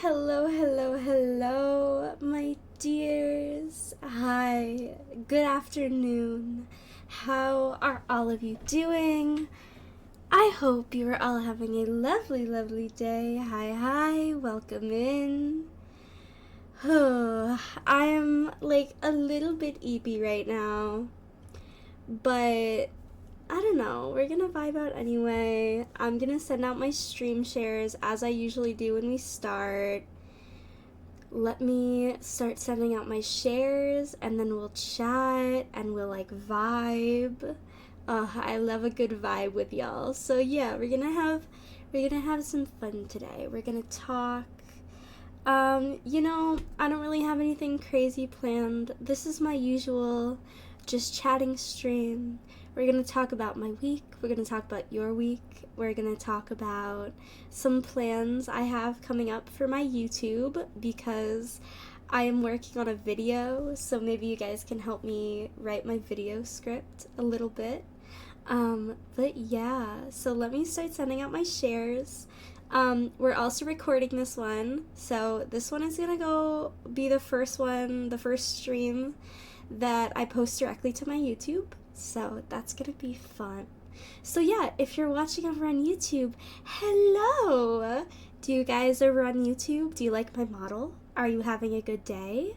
Hello, hello, hello, my dears. Hi, good afternoon. How are all of you doing? I hope you are all having a lovely, lovely day. Hi, welcome in. I am like a little bit eepy right now, but I don't know. We're gonna vibe out anyway. I'm gonna send out my stream shares as I usually do when we start. Let me start sending out my shares and then we'll chat and we'll like vibe. I love a good vibe with y'all. So yeah, we're gonna have some fun today. We're gonna talk. I don't really have anything crazy planned. This is my usual just chatting stream. We're going to talk about my week. We're going to talk about your week. We're going to talk about some plans I have coming up for my YouTube because I am working on a video, so maybe you guys can help me write my video script a little bit. But yeah, so let me start sending out my shares. We're also recording this one, so this one is gonna go be the first stream that I post directly to my YouTube, so that's gonna be fun. So yeah, if you're watching over on YouTube, hello! Do you guys ever on YouTube? Do you like my model? Are you having a good day?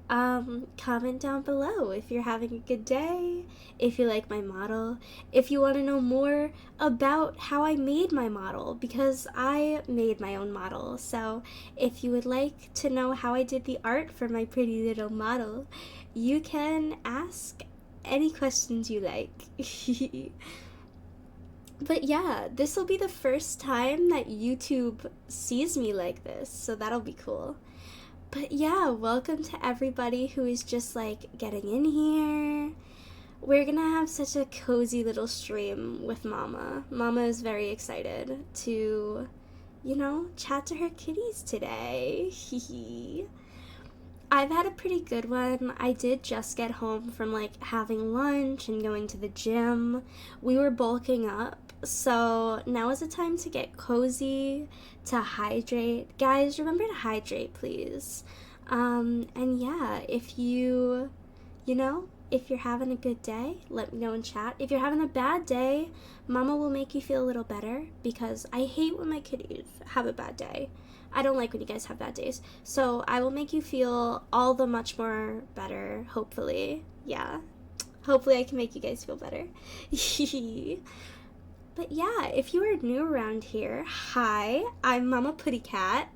Comment down below if you're having a good day, if you like my model, if you want to know more about how I made my model, because I made my own model. So if you would like to know how I did the art for my pretty little model, you can ask any questions you like. But yeah, this will be the first time that YouTube sees me like this, so that'll be cool. But yeah, welcome to everybody who is just like getting in here. We're gonna have such a cozy little stream with Mama. Mama is very excited to, chat to her kitties today. I've had a pretty good one. I did just get home from like having lunch and going to the gym. We were bulking up, so now is the time to get cozy, to hydrate. Guys, remember to hydrate, please. And yeah, if if you're having a good day, let me know in chat. If you're having a bad day, Mama will make you feel a little better because I hate when my kitties have a bad day. I don't like when you guys have bad days. So I will make you feel all the much more better, hopefully. Yeah. Hopefully I can make you guys feel better. But yeah, if you are new around here, hi, I'm Mama Puddycat.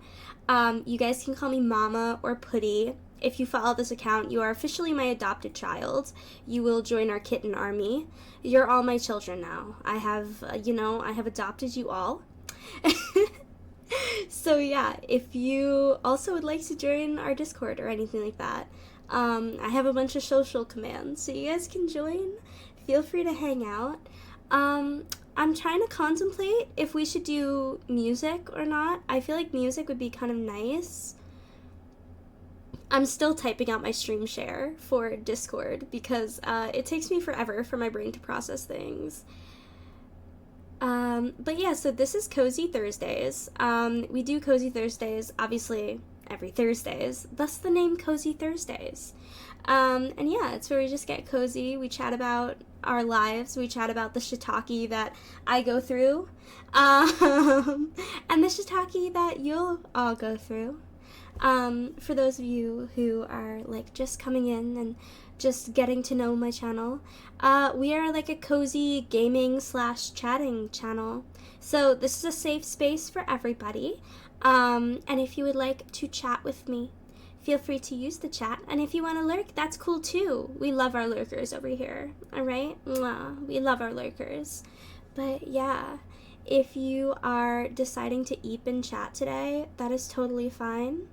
You guys can call me Mama or Puddy. If you follow this account, you are officially my adopted child. You will join our kitten army. You're all my children now. I have adopted you all. So yeah, if you also would like to join our Discord or anything like that, I have a bunch of social commands, so you guys can join. Feel free to hang out. I'm trying to contemplate if we should do music or not. I feel like music would be kind of nice. I'm still typing out my stream share for Discord because it takes me forever for my brain to process things. But yeah, so this is Cozy Thursdays. We do Cozy Thursdays, obviously, every Thursdays, thus the name Cozy Thursdays. And yeah, it's where we just get cozy, we chat about our lives, we chat about the shiitake that I go through, and the shiitake that you'll all go through. For those of you who are like just coming in and just getting to know my channel, we are like a cozy gaming / chatting channel. So this is a safe space for everybody. And if you would like to chat with me, feel free to use the chat. And if you want to lurk, that's cool too. We love our lurkers over here. All right? Mwah. We love our lurkers. But yeah, if you are deciding to eep in chat today, that is totally fine.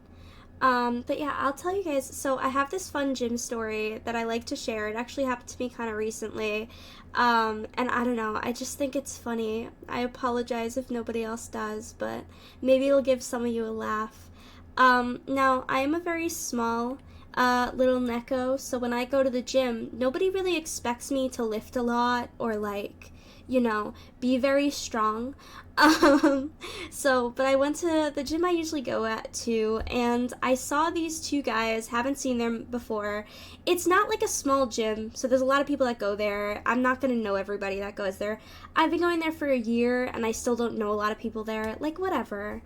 But yeah, I'll tell you guys, so I have this fun gym story that I like to share. It actually happened to me kind of recently, and I don't know, I just think it's funny. I apologize if nobody else does, but maybe it'll give some of you a laugh. Now, I am a very small, little neko, so when I go to the gym, nobody really expects me to lift a lot or, like, be very strong. But I went to the gym I usually go at too, and I saw these two guys, haven't seen them before. It's not like a small gym, so there's a lot of people that go there. I'm not gonna know everybody that goes there. I've been going there for a year, and I still don't know a lot of people there, like, whatever.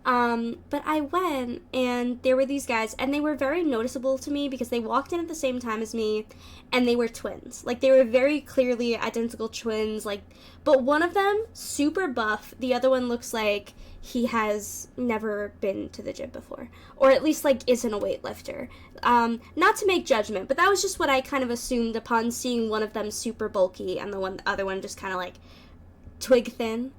But I went, and there were these guys, and they were very noticeable to me because they walked in at the same time as me, and they were twins. Like, they were very clearly identical twins, like, but one of them, super buff, the other one looks like he has never been to the gym before, or at least, like, isn't a weightlifter. Not to make judgment, but that was just what I kind of assumed upon seeing one of them super bulky, and the other one just kind of, like, twig thin,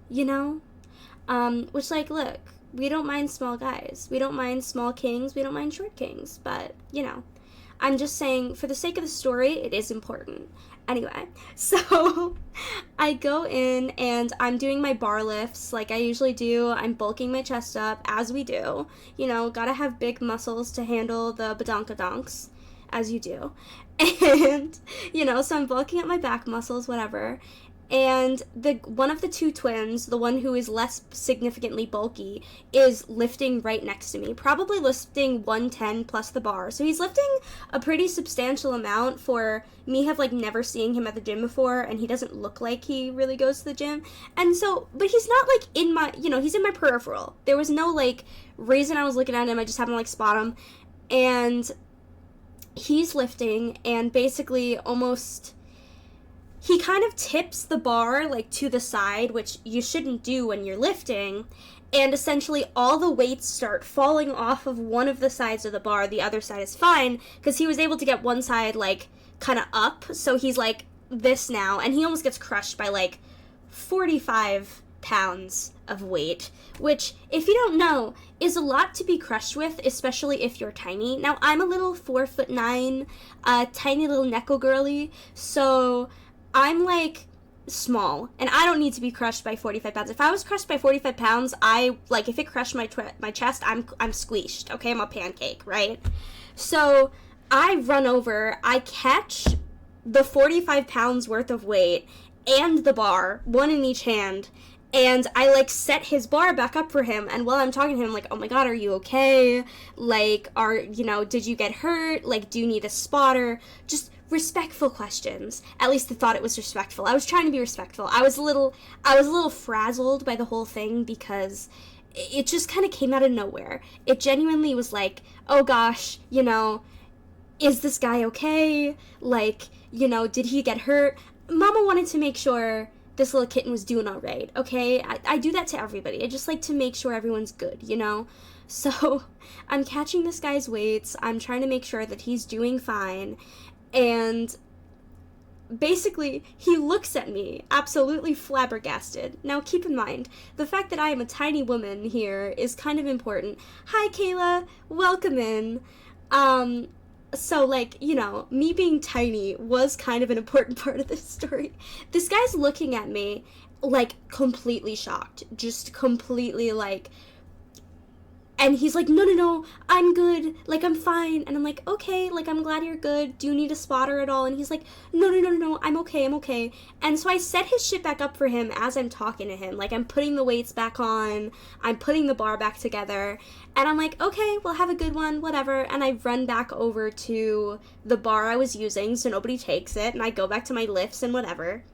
which, like, look, we don't mind small guys. We don't mind small kings. We don't mind short kings. But, I'm just saying, for the sake of the story, it is important. Anyway, so I go in and I'm doing my bar lifts like I usually do. I'm bulking my chest up, as we do. Gotta have big muscles to handle the badonkadonks, as you do. And, so I'm bulking up my back muscles, whatever. And one of the two twins, the one who is less significantly bulky, is lifting right next to me, probably lifting 110 plus the bar. So he's lifting a pretty substantial amount for me have, like, never seeing him at the gym before, and he doesn't look like he really goes to the gym. And so, but he's not, like, in my, he's in my peripheral. There was no, like, reason I was looking at him. I just happened to, like, spot him. And he's lifting, and basically almost... he kind of tips the bar, like, to the side, which you shouldn't do when you're lifting, and essentially all the weights start falling off of one of the sides of the bar. The other side is fine, because he was able to get one side, like, kind of up, so he's, like, this now, and he almost gets crushed by, like, 45 pounds of weight, which, if you don't know, is a lot to be crushed with, especially if you're tiny. Now, I'm a little 4'9", tiny little Neko girly, so... I'm, like, small, and I don't need to be crushed by 45 pounds. If I was crushed by 45 pounds, if it crushed my chest, I'm squished, okay? I'm a pancake, right? So, I run over, I catch the 45 pounds worth of weight and the bar, one in each hand, and I, like, set his bar back up for him, and while I'm talking to him, like, oh my god, are you okay? Like, did you get hurt? Like, do you need a spotter? Just... respectful questions. At least I thought it was respectful. I was trying to be respectful. I was a little frazzled by the whole thing because it just kind of came out of nowhere. It genuinely was like, oh gosh, is this guy okay? Like, did he get hurt? Mama wanted to make sure this little kitten was doing all right, okay? I do that to everybody. I just like to make sure everyone's good, So I'm catching this guy's weights. I'm trying to make sure that he's doing fine. And basically, he looks at me, absolutely flabbergasted. Now, keep in mind, the fact that I am a tiny woman here is kind of important. Hi, Kayla. Welcome in. So, like, me being tiny was kind of an important part of this story. This guy's looking at me, like, completely shocked. Just completely, like... and he's like, no, I'm good, like, I'm fine, and I'm like, okay, like, I'm glad you're good, do you need a spotter at all? And he's like, no, I'm okay, and so I set his shit back up for him as I'm talking to him, like, I'm putting the weights back on, I'm putting the bar back together, and I'm like, okay, well, have a good one, whatever, and I run back over to the bar I was using so nobody takes it, and I go back to my lifts and whatever.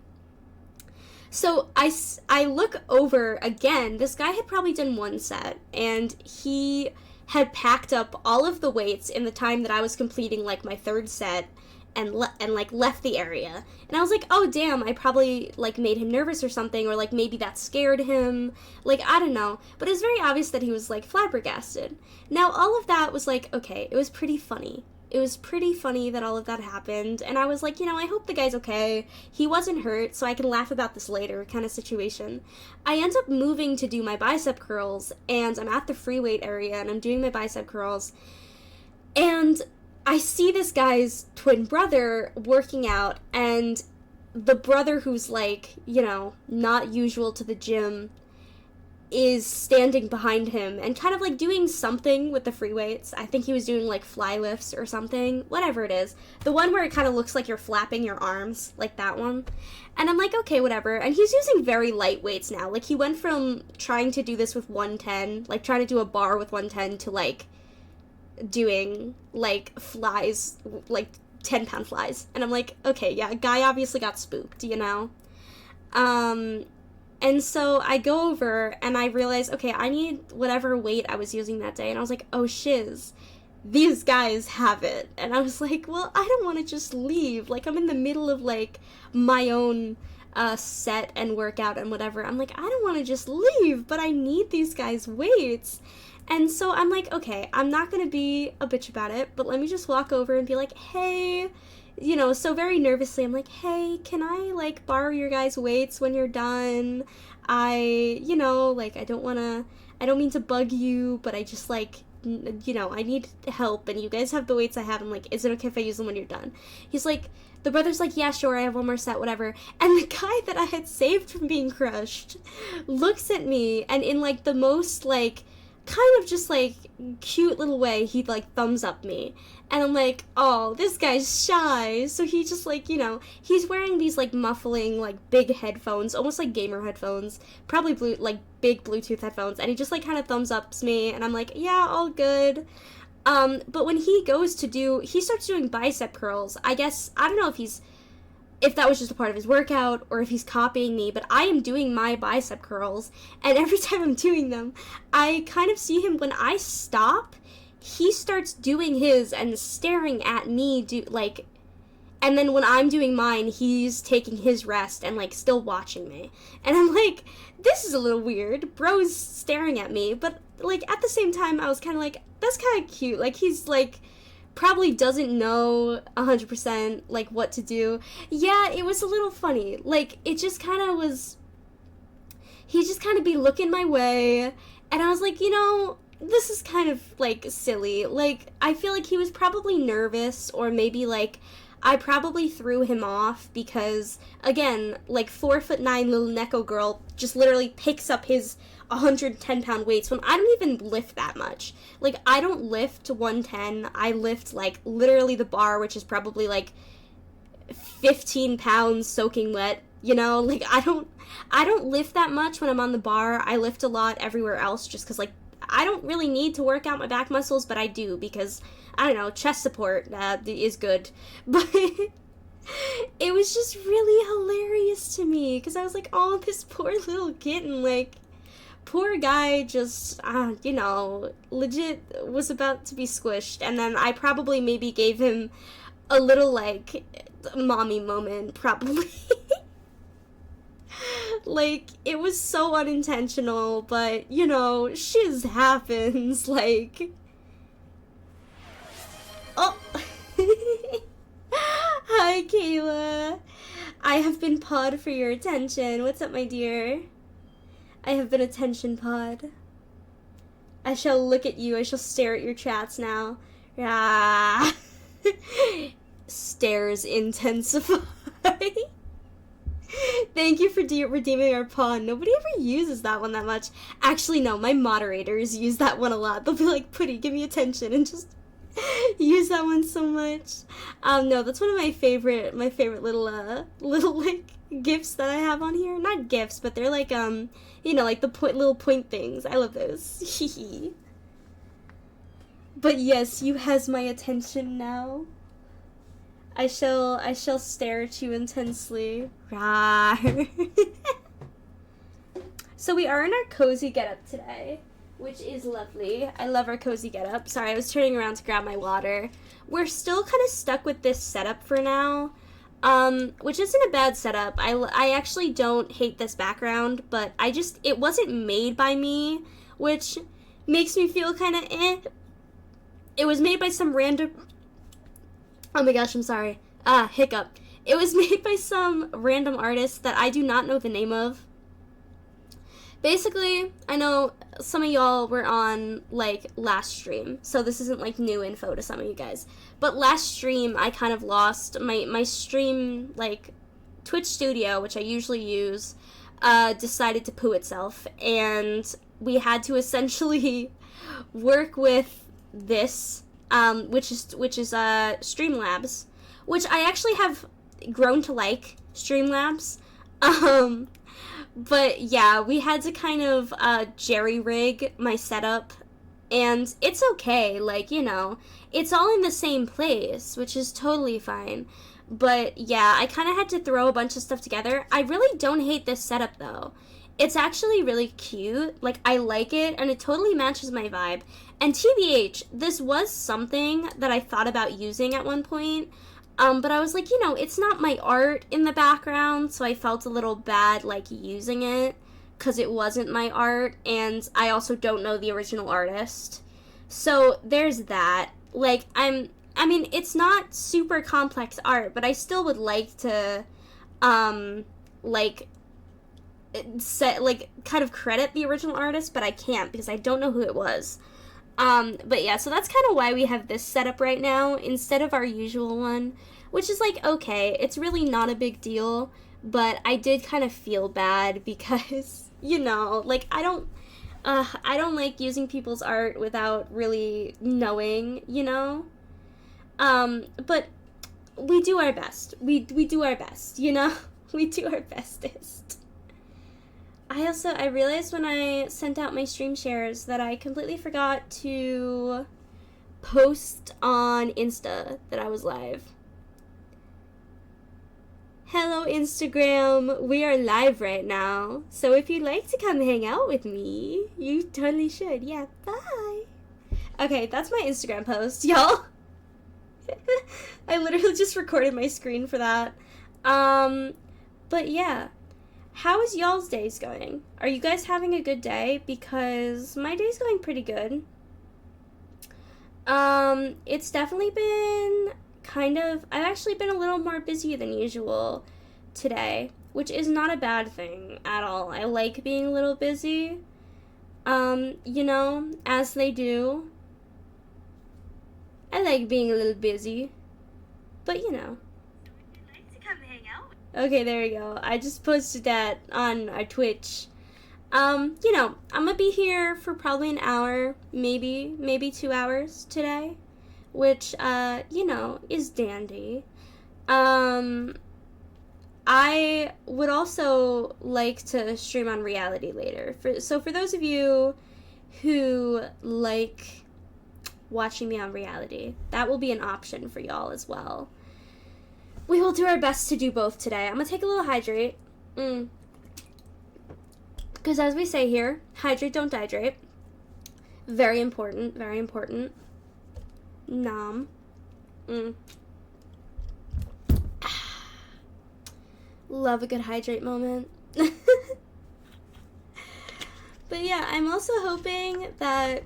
So I look over again. This guy had probably done one set, and he had packed up all of the weights in the time that I was completing, like, my third set, and left the area. And I was like, oh damn, I probably, like, made him nervous or something, or, like, maybe that scared him. Like, I don't know. But it was very obvious that he was, like, flabbergasted. Now, all of that was, like, okay, it was pretty funny. It was pretty funny that all of that happened, and I was like, I hope the guy's okay. He wasn't hurt, so I can laugh about this later kind of situation. I end up moving to do my bicep curls, and I'm at the free weight area, and I'm doing my bicep curls, and I see this guy's twin brother working out, and the brother who's, like, not usual to the gym is standing behind him and kind of like doing something with the free weights. I think he was doing like fly lifts or something, whatever it is. The one where it kind of looks like you're flapping your arms, like that one. And I'm like, okay, whatever. And he's using very light weights now. Like, he went from trying to do this with 110, like trying to do a bar with 110, to like doing like flies, like 10-pound flies. And I'm like, okay, yeah, guy obviously got spooked, you know? And so I go over and I realize, okay, I need whatever weight I was using that day. And I was like, oh, shiz, these guys have it. And I was like, well, I don't want to just leave. Like, I'm in the middle of, like, my own set and workout and whatever. I'm like, I don't want to just leave, but I need these guys' weights. And so I'm like, okay, I'm not going to be a bitch about it, but let me just walk over and be like, hey, you know, so very nervously, I'm like, hey, can I, like, borrow your guys' weights when you're done? You know, like, I don't mean to bug you, but I just, like, you know, I need help, and you guys have the weights I have. I'm like, is it okay if I use them when you're done? He's like, the brother's like, yeah, sure, I have one more set, whatever. And the guy that I had saved from being crushed looks at me, and in, like, the most, like, kind of just, like, cute little way, he, like, thumbs up me. And I'm like, oh, this guy's shy. So he just, like, you know, he's wearing these, like, muffling, like, big headphones, almost like gamer headphones, probably big Bluetooth headphones, and he just, like, kind of thumbs ups me, and I'm like, yeah, all good. But when he starts doing bicep curls. I guess, I don't know if that was just a part of his workout or if he's copying me, but I am doing my bicep curls, and every time I'm doing them, I kind of see him, when I stop, he starts doing his and staring at me, and then when I'm doing mine, he's taking his rest and, like, still watching me. And I'm like, this is a little weird. Bro's staring at me, but, like, at the same time, I was kind of like, that's kind of cute. Like, he's, like, probably doesn't know 100%, like, what to do. Yeah, it was a little funny. Like, it just kind of was, he just kind of be looking my way, and I was like, you know, this is kind of, like, silly. Like, I feel like he was probably nervous, or maybe, like, I probably threw him off because, again, like, 4'9" little Neko girl just literally picks up his 110-pound weights when I don't even lift that much. Like, I don't lift 110. I lift, like, literally the bar, which is probably, like, 15 pounds soaking wet, you know? Like, I don't lift that much when I'm on the bar. I lift a lot everywhere else just because, like, I don't really need to work out my back muscles, but I do because, I don't know, chest support is good. But it was just really hilarious to me because I was like, oh, this poor little kitten, like, poor guy just, you know, legit was about to be squished. And then I probably maybe gave him a little, like, mommy moment, probably. Like, it was so unintentional, but, you know, shiz happens, like. Oh! Hi, Kayla. I have been pod for your attention. What's up, my dear? I have been attention pod. I shall look at you. I shall stare at your chats now. Ah. Stares intensify. Thank you for redeeming our pawn. Nobody ever uses that one that much. Actually, no, my moderators use that one a lot. They'll be like, Putty, give me attention, and just use that one so much. No, that's one of my favorite little like, gifts that I have on here. Not gifts, but they're like, you know, like the little point things. I love those. But yes, you has my attention now. I shall stare at you intensely. Rawr. So we are in our cozy getup today, which is lovely. I love our cozy getup. Sorry, I was turning around to grab my water. We're still kind of stuck with this setup for now, which isn't a bad setup. I actually don't hate this background, but it wasn't made by me, which makes me feel kind of eh. It was made by some random... Oh my gosh, I'm sorry. Hiccup. It was made by some random artist that I do not know the name of. Basically, I know some of y'all were on, like, last stream, so this isn't, like, new info to some of you guys. But last stream, I kind of lost my stream, like, Twitch Studio, which I usually use. decided to poo itself, and we had to essentially work with this, which is Streamlabs, which I actually have grown to like Streamlabs. But yeah, we had to kind of jerry rig my setup, and it's okay, like, you know, it's all in the same place, which is totally fine. But yeah, I kind of had to throw a bunch of stuff together. I really don't hate this setup though. It's actually really cute. Like, I like it, and it totally matches my vibe. And TBH, this was something that I thought about using at one point. But I was like, you know, it's not my art in the background, so I felt a little bad, like, using it, because it wasn't my art, and I also don't know the original artist. So there's that. Like, I mean, it's not super complex art, but I still would like to, like, kind of credit the original artist, but I can't, because I don't know who it was. But yeah, so that's kind of why we have this setup right now, instead of our usual one, which is, like, okay, it's really not a big deal, but I did kind of feel bad, because, you know, like, I don't like using people's art without really knowing, you know? But we do our best. We do our best, you know? We do our bestest. I realized when I sent out my stream shares that I completely forgot to post on Insta that I was live. Hello, Instagram. We are live right now. So if you'd like to come hang out with me, you totally should. Yeah, bye. Okay, that's my Instagram post, y'all. I literally just recorded my screen for that. But yeah. How is y'all's days going? Are you guys having a good day? Because my day's going pretty good. It's definitely been I've actually been a little more busy than usual today, which is not a bad thing at all. I like being a little busy, you know, as they do. I like being a little busy, but you know. Would you like to come hang out? Okay, there you go. I just posted that on our Twitch. You know, I'm gonna be here for probably an hour, maybe 2 hours today, which, you know, is dandy. I would also like to stream on reality later. So for those of you who like watching me on reality, that will be an option for y'all as well. We will do our best to do both today. I'm gonna take a little hydrate. Because as we say here, hydrate, don't dehydrate. Very important, very important. Nom. Love a good hydrate moment. But yeah, I'm also hoping that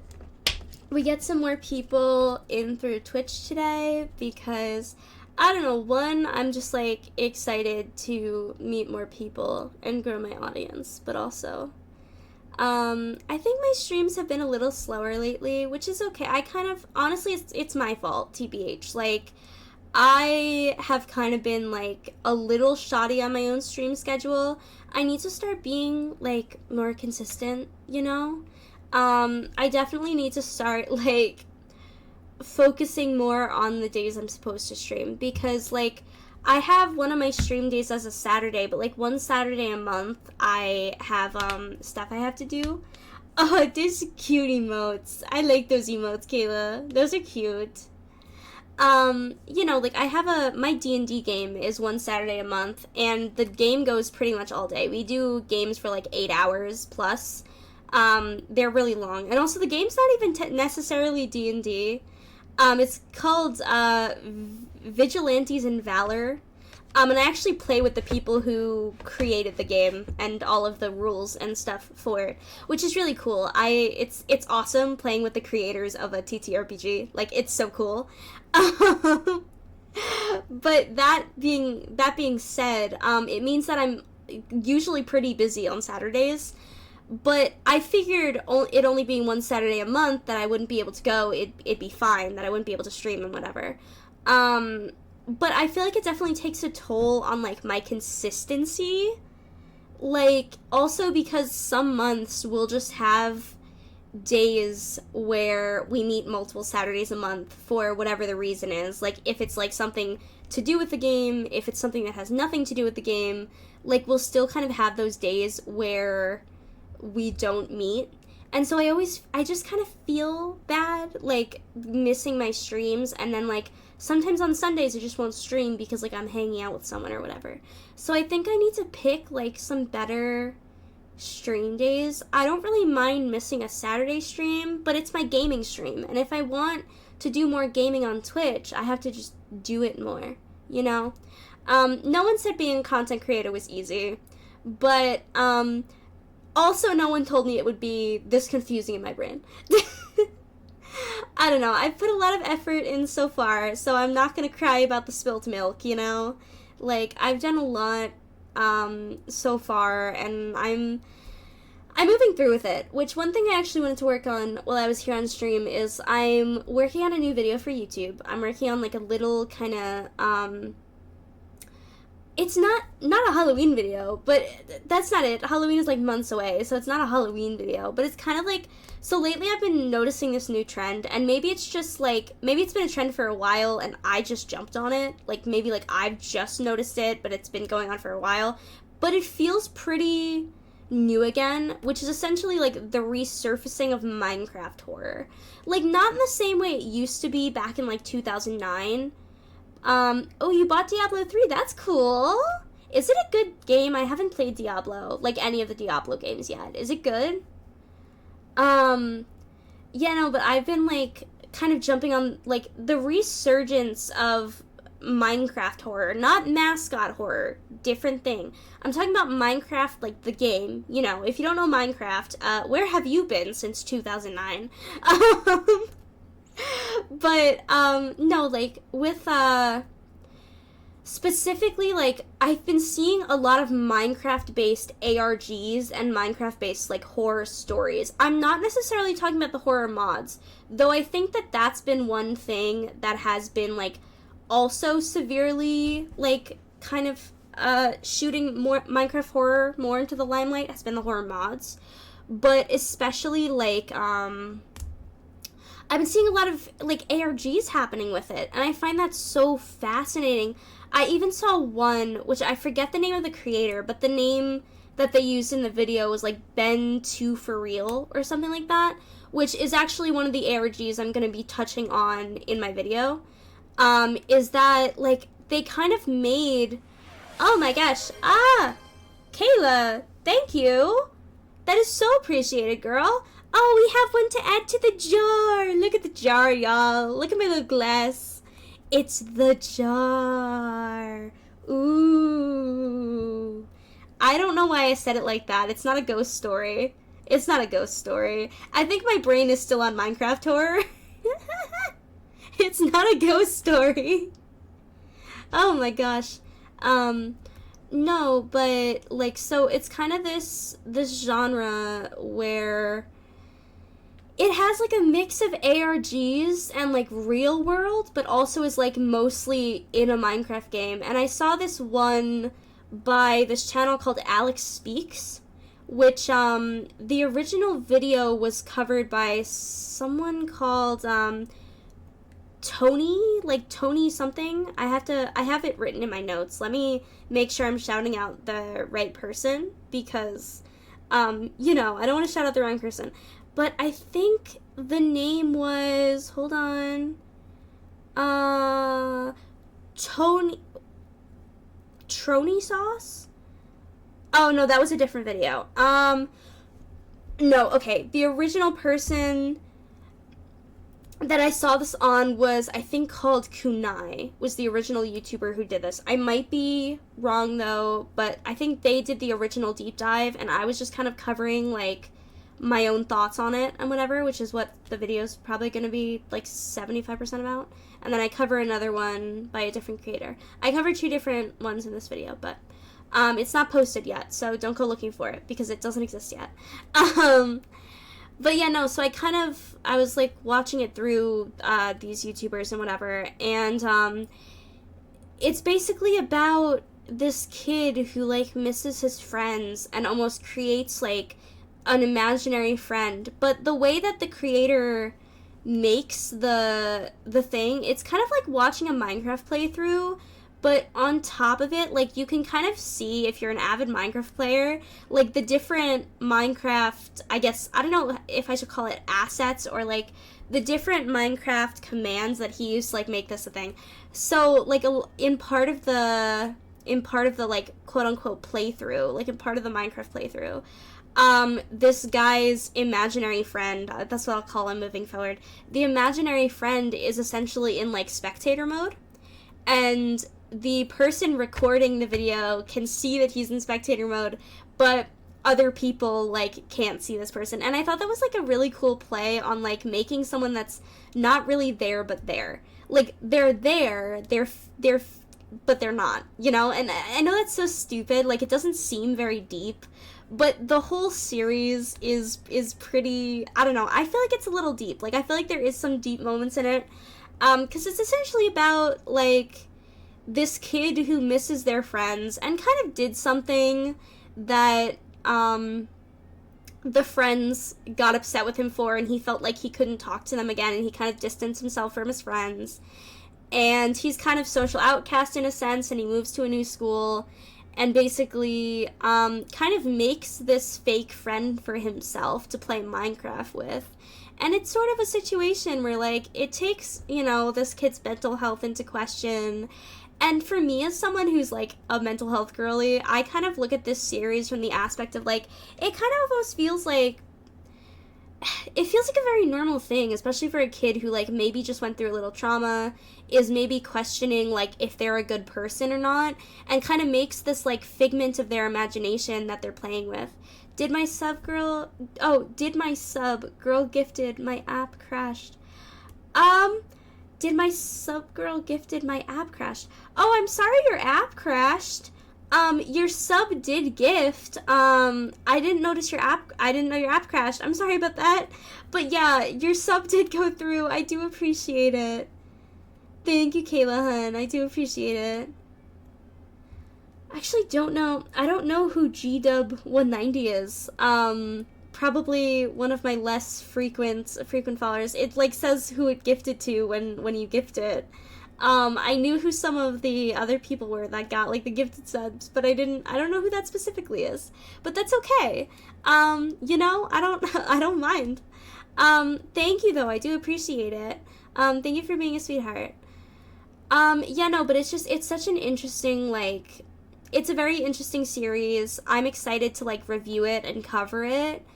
we get some more people in through Twitch today, because I don't know, one, I'm just like excited to meet more people and grow my audience, but also I think my streams have been a little slower lately, which is okay. I kind of, honestly, it's my fault, TBH. Like, I have kind of been, like, a little shoddy on my own stream schedule. I need to start being, like, more consistent, you know? I definitely need to start, like, focusing more on the days I'm supposed to stream, because, like, I have one of my stream days as a Saturday, but, like, one Saturday a month, I have, stuff I have to do. Oh, there's cute emotes. I like those emotes, Kayla. Those are cute. You know, like, I have my D&D game is one Saturday a month, and the game goes pretty much all day. We do games for, like, 8 hours plus. They're really long. And also, the game's not even necessarily D&D. It's called, Vigilantes in Valor. And I actually play with the people who created the game and all of the rules and stuff for it, which is really cool. It's awesome playing with the creators of a TTRPG. Like, it's so cool. But that being said, it means that I'm usually pretty busy on Saturdays. But I figured it only being one Saturday a month that I wouldn't be able to go. It'd be fine, that I wouldn't be able to stream and whatever. But I feel like it definitely takes a toll on, like, my consistency like, also because some months we'll just have days where we meet multiple Saturdays a month for whatever the reason is. Like, if it's, like, something to do with the game, if it's something that has nothing to do with the game, like, we'll still kind of have those days where we don't meet. And so I just kind of feel bad, like, missing my streams, and then, like, sometimes on Sundays I just won't stream because, like, I'm hanging out with someone or whatever. So I think I need to pick, like, some better stream days. I don't really mind missing a Saturday stream, but it's my gaming stream, and if I want to do more gaming on Twitch, I have to just do it more, you know? No one said being a content creator was easy, but, also no one told me it would be this confusing in my brain. I don't know, I've put a lot of effort in so far, so I'm not gonna cry about the spilt milk, you know? Like, I've done a lot, so far, and I'm moving through with it, which one thing I actually wanted to work on while I was here on stream is I'm working on a new video for YouTube. I'm working on, like, a little kind of, it's not a Halloween video, but that's not it. Halloween is, like, months away, so it's not a Halloween video, but it's kind of like, so lately I've been noticing this new trend, and maybe it's just, like, maybe it's been a trend for a while, and I just jumped on it. Like, maybe, like, I've just noticed it, but it's been going on for a while. But it feels pretty new again, which is essentially, like, the resurfacing of Minecraft horror. Like, not in the same way it used to be back in, like, 2009. Oh, you bought Diablo 3, that's cool. Is it a good game? I haven't played Diablo, like, any of the Diablo games yet. Is it good? Yeah, no, but I've been, like, kind of jumping on, like, the resurgence of Minecraft horror, not mascot horror, different thing. I'm talking about Minecraft, like, the game, you know, if you don't know Minecraft, where have you been since 2009? But, no, like, with, specifically, like, I've been seeing a lot of Minecraft-based ARGs and Minecraft-based, like, horror stories. I'm not necessarily talking about the horror mods, though I think that that's been one thing that has been, like, also severely, like, kind of, shooting more Minecraft horror more into the limelight has been the horror mods. But especially, like, I've been seeing a lot of, like, ARGs happening with it, and I find that so fascinating. I even saw one, which I forget the name of the creator, but the name that they used in the video was, like, Ben2 for real, or something like that, which is actually one of the ARGs I'm going to be touching on in my video, is that, like, they kind of made, oh my gosh, Kayla, thank you, that is so appreciated, girl. Oh, we have one to add to the jar. Look at the jar, y'all. Look at my little glass. It's the jar. Ooh. I don't know why I said it like that. It's not a ghost story. It's not a ghost story. I think my brain is still on Minecraft horror. It's not a ghost story. Oh my gosh. No, but, like, so it's kind of this genre where it has, like, a mix of ARGs and, like, real world, but also is, like, mostly in a Minecraft game. And I saw this one by this channel called Alex Speaks, which, the original video was covered by someone called, Tony, like, Tony something. I have it written in my notes. Let me make sure I'm shouting out the right person, because, you know, I don't want to shout out the wrong person. But I think the name was, hold on, Trony Sauce? Oh, no, that was a different video. No, okay, the original person that I saw this on was, I think, called Kunai, was the original YouTuber who did this. I might be wrong, though, but I think they did the original deep dive, and I was just kind of covering, like, my own thoughts on it and whatever, which is what the video's probably going to be, like, 75% about. And then I cover another one by a different creator. I cover 2 different ones in this video, but it's not posted yet, so don't go looking for it, because it doesn't exist yet. But yeah, no, so I was, like, watching it through these YouTubers and whatever, and it's basically about this kid who, like, misses his friends and almost creates, like, an imaginary friend. But the way that the creator makes the thing, it's kind of like watching a Minecraft playthrough, but on top of it, like, you can kind of see, if you're an avid Minecraft player, like, the different Minecraft, I guess, I don't know if I should call it assets, or, like, the different Minecraft commands that he used to, like, make this a thing. So, like, in part of the, like, quote-unquote playthrough, like, in part of the Minecraft playthrough, this guy's imaginary friend, that's what I'll call him moving forward, the imaginary friend is essentially in, like, spectator mode, and the person recording the video can see that he's in spectator mode, but other people, like, can't see this person. And I thought that was, like, a really cool play on, like, making someone that's not really there but there. Like, they're there, but they're not, you know? And I know that's so stupid, like, it doesn't seem very deep, but the whole series is pretty, I don't know, I feel like it's a little deep. Like, I feel like there is some deep moments in it, because it's essentially about, like, this kid who misses their friends and kind of did something that the friends got upset with him for, and he felt like he couldn't talk to them again, and he kind of distanced himself from his friends, and he's kind of social outcast in a sense, and he moves to a new school, and basically kind of makes this fake friend for himself to play Minecraft with. And it's sort of a situation where, like, it takes, you know, this kid's mental health into question. And for me, as someone who's, like, a mental health girly, I kind of look at this series from the aspect of, like, it kind of almost feels like, it feels like a very normal thing, especially for a kid who, like, maybe just went through a little trauma, is maybe questioning, like, if they're a good person or not, and kind of makes this, like, figment of their imagination that they're playing with. Did my sub girl gifted my app crashed? Did my sub girl gifted my app crashed? Oh, I'm sorry your app crashed. Your sub did gift. I didn't notice I didn't know your app crashed. I'm sorry about that. But yeah, your sub did go through. I do appreciate it. Thank you, Kayla Hun. I do appreciate it. I actually don't know. I don't know who GW190 is. Probably one of my less frequent followers. It, like, says who it gifted to when you gift it. I knew who some of the other people were that got, like, the gifted subs, but I don't know who that specifically is. But that's okay. You know, I don't mind. Thank you, though. I do appreciate it. Thank you for being a sweetheart. Yeah, no, but it's such an interesting, like, it's a very interesting series. I'm excited to, like, review it and cover it.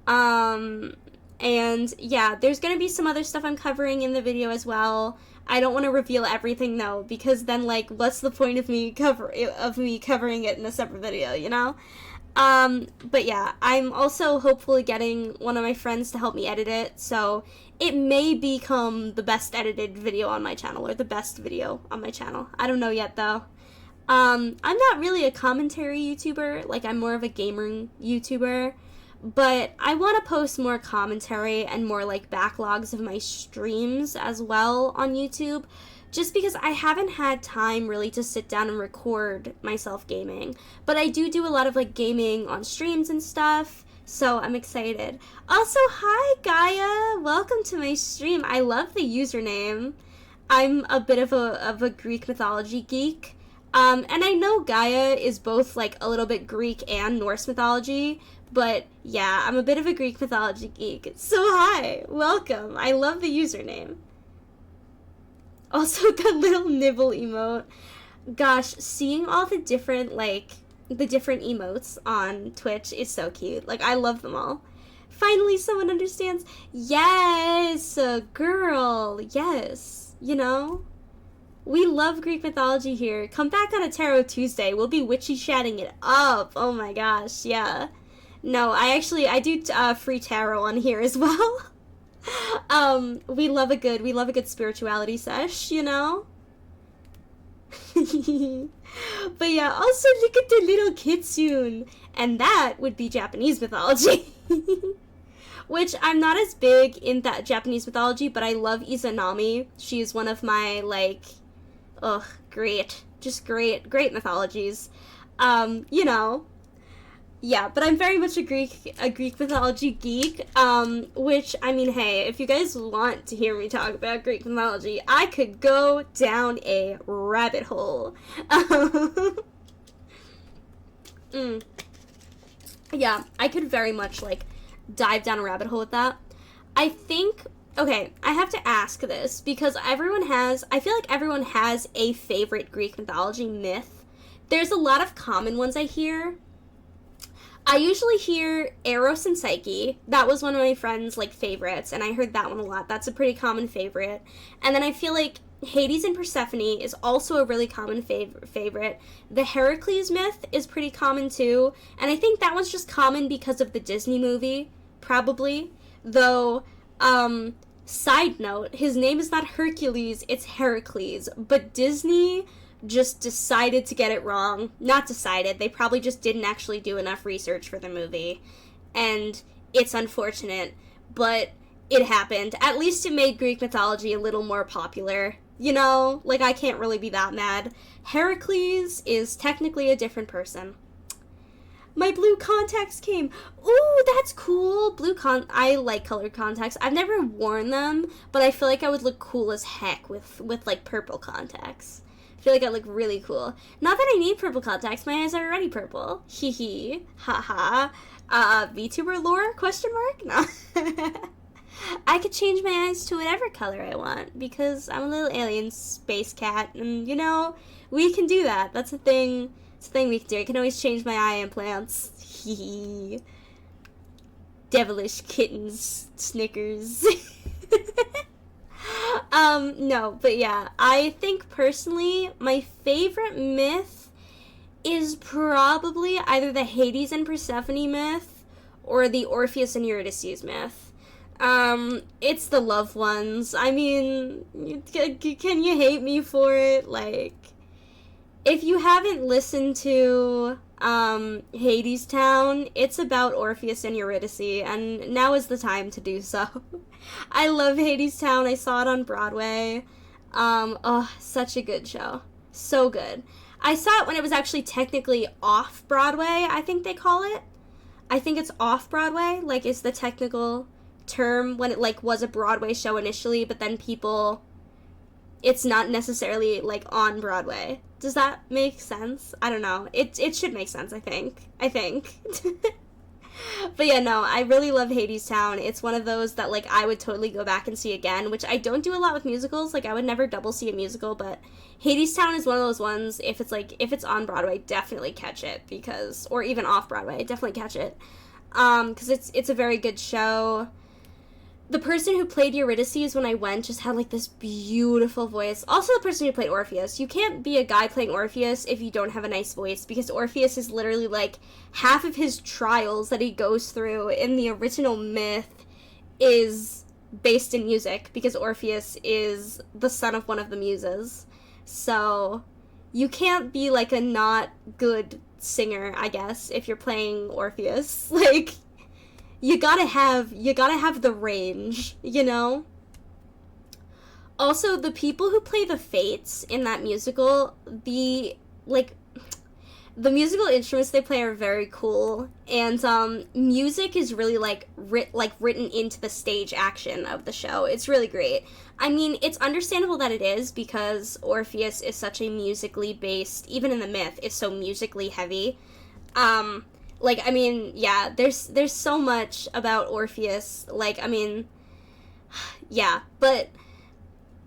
And yeah, there's gonna be some other stuff I'm covering in the video as well. I don't want to reveal everything though, because then, like, what's the point of me covering it in a separate video, you know? But yeah, I'm also hopefully getting one of my friends to help me edit it, so it may become the best edited video on my channel, or the best video on my channel. I don't know yet though. I'm not really a commentary YouTuber, like, I'm more of a gaming YouTuber, but I want to post more commentary and more, like, backlogs of my streams as well on YouTube, just because I haven't had time really to sit down and record myself gaming. But I do a lot of, like, gaming on streams and stuff, so I'm excited. Also, hi Gaia! Welcome to my stream. I love the username. I'm a bit of a Greek mythology geek. And I know Gaia is both, like, a little bit Greek and Norse mythology, but yeah, I'm a bit of a Greek mythology geek. So hi! Welcome! I love the username. Also, that little nibble emote. Gosh, seeing all the different, like, the different emotes on Twitch is so cute. Like, I love them all. Finally, someone understands. Yes! Girl! Yes! You know? We love Greek mythology here. Come back on a Tarot Tuesday. We'll be witchy chatting it up. Oh my gosh, yeah. No, I do free tarot on here as well. We love a good spirituality sesh, you know? But yeah, also look at the little kitsune. And that would be Japanese mythology. Which, I'm not as big in that Japanese mythology, but I love Izanami. She's one of my, like, Ugh, great. Just great mythologies. You know, yeah, but I'm very much a Greek mythology geek. Which, I mean, hey, if you guys want to hear me talk about Greek mythology, I could go down a rabbit hole. Yeah, I could very much like dive down a rabbit hole with that. I think, okay, I have to ask this because I feel like everyone has a favorite Greek mythology myth. There's a lot of common ones I hear. I usually hear Eros and Psyche. That was one of my friends' like favorites, and I heard that one a lot. That's a pretty common favorite. And then I feel like Hades and Persephone is also a really common favorite. The Heracles myth is pretty common too, and I think that one's just common because of the Disney movie, probably. Though, side note, his name is not Hercules, it's Heracles, but Disney just decided to get it wrong. Not decided, they probably just didn't actually do enough research for the movie, and it's unfortunate, but it happened. At least it made Greek mythology a little more popular. You know, like, I can't really be that mad. Heracles is technically a different person. My blue contacts came. Ooh, that's cool. I like colored contacts. I've never worn them, but I feel like I would look cool as heck with like, purple contacts. I feel like I look really cool. Not that I need purple contacts. My eyes are already purple. Hee hee. Ha ha. VTuber lore? Question mark? No. I could change my eyes to whatever color I want because I'm a little alien space cat, and you know, we can do that. That's a thing. It's a thing we can do. I can always change my eye implants. Hee. Devilish kittens, Snickers. No, but yeah, I think personally my favorite myth is probably either the Hades and Persephone myth or the Orpheus and Eurydice myth. It's the loved ones. I mean, can you hate me for it? Like, if you haven't listened to, Hades Town, it's about Orpheus and Eurydice, and now is the time to do so. I love Hades Town. I saw it on Broadway. Oh, such a good show. So good. I saw it when it was actually technically off Broadway, I think they call it. I think it's off Broadway, like, is the technical term when it like was a Broadway show initially, but then it's not necessarily like on Broadway. Does that make sense? I don't know. It should make sense, I think. But yeah, no, I really love Hades Town. It's one of those that like I would totally go back and see again, which I don't do a lot with musicals. Like, I would never double see a musical, but Hades Town is one of those ones, if it's on Broadway, definitely catch it, because, or even off Broadway, definitely catch it. Because it's a very good show. The person who played Eurydice when I went just had, like, this beautiful voice. Also, the person who played Orpheus. You can't be a guy playing Orpheus if you don't have a nice voice, because Orpheus is literally, like, half of his trials that he goes through in the original myth is based in music, because Orpheus is the son of one of the muses. So, you can't be, like, a not good singer, I guess, if you're playing Orpheus. Like, you gotta have the range, you know? Also, the people who play the Fates in that musical, the musical instruments they play are very cool, and music is really written into the stage action of the show. It's really great. I mean, it's understandable that it is, because Orpheus is such a musically based, even in the myth, it's so musically heavy. Like, I mean, yeah, there's so much about Orpheus, like, I mean, yeah, but,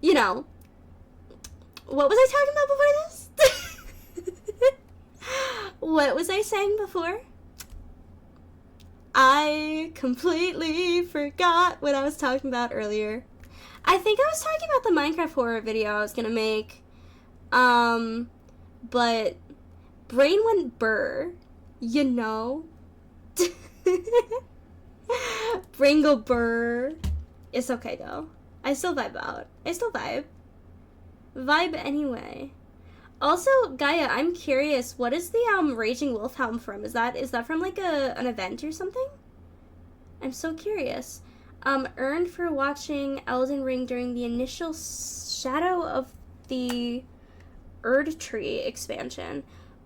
you know, what was I talking about before this? What was I saying before? I completely forgot what I was talking about earlier. I think I was talking about the Minecraft horror video I was gonna make, but brain went burr. You know? Bringle burr. It's okay, though. I still vibe out. I still vibe. Vibe anyway. Also, Gaia, I'm curious, what is the Raging Wolf helm from? Is that from, like, an event or something? I'm so curious. Earned for watching Elden Ring during the initial shadow of the Erd Tree expansion.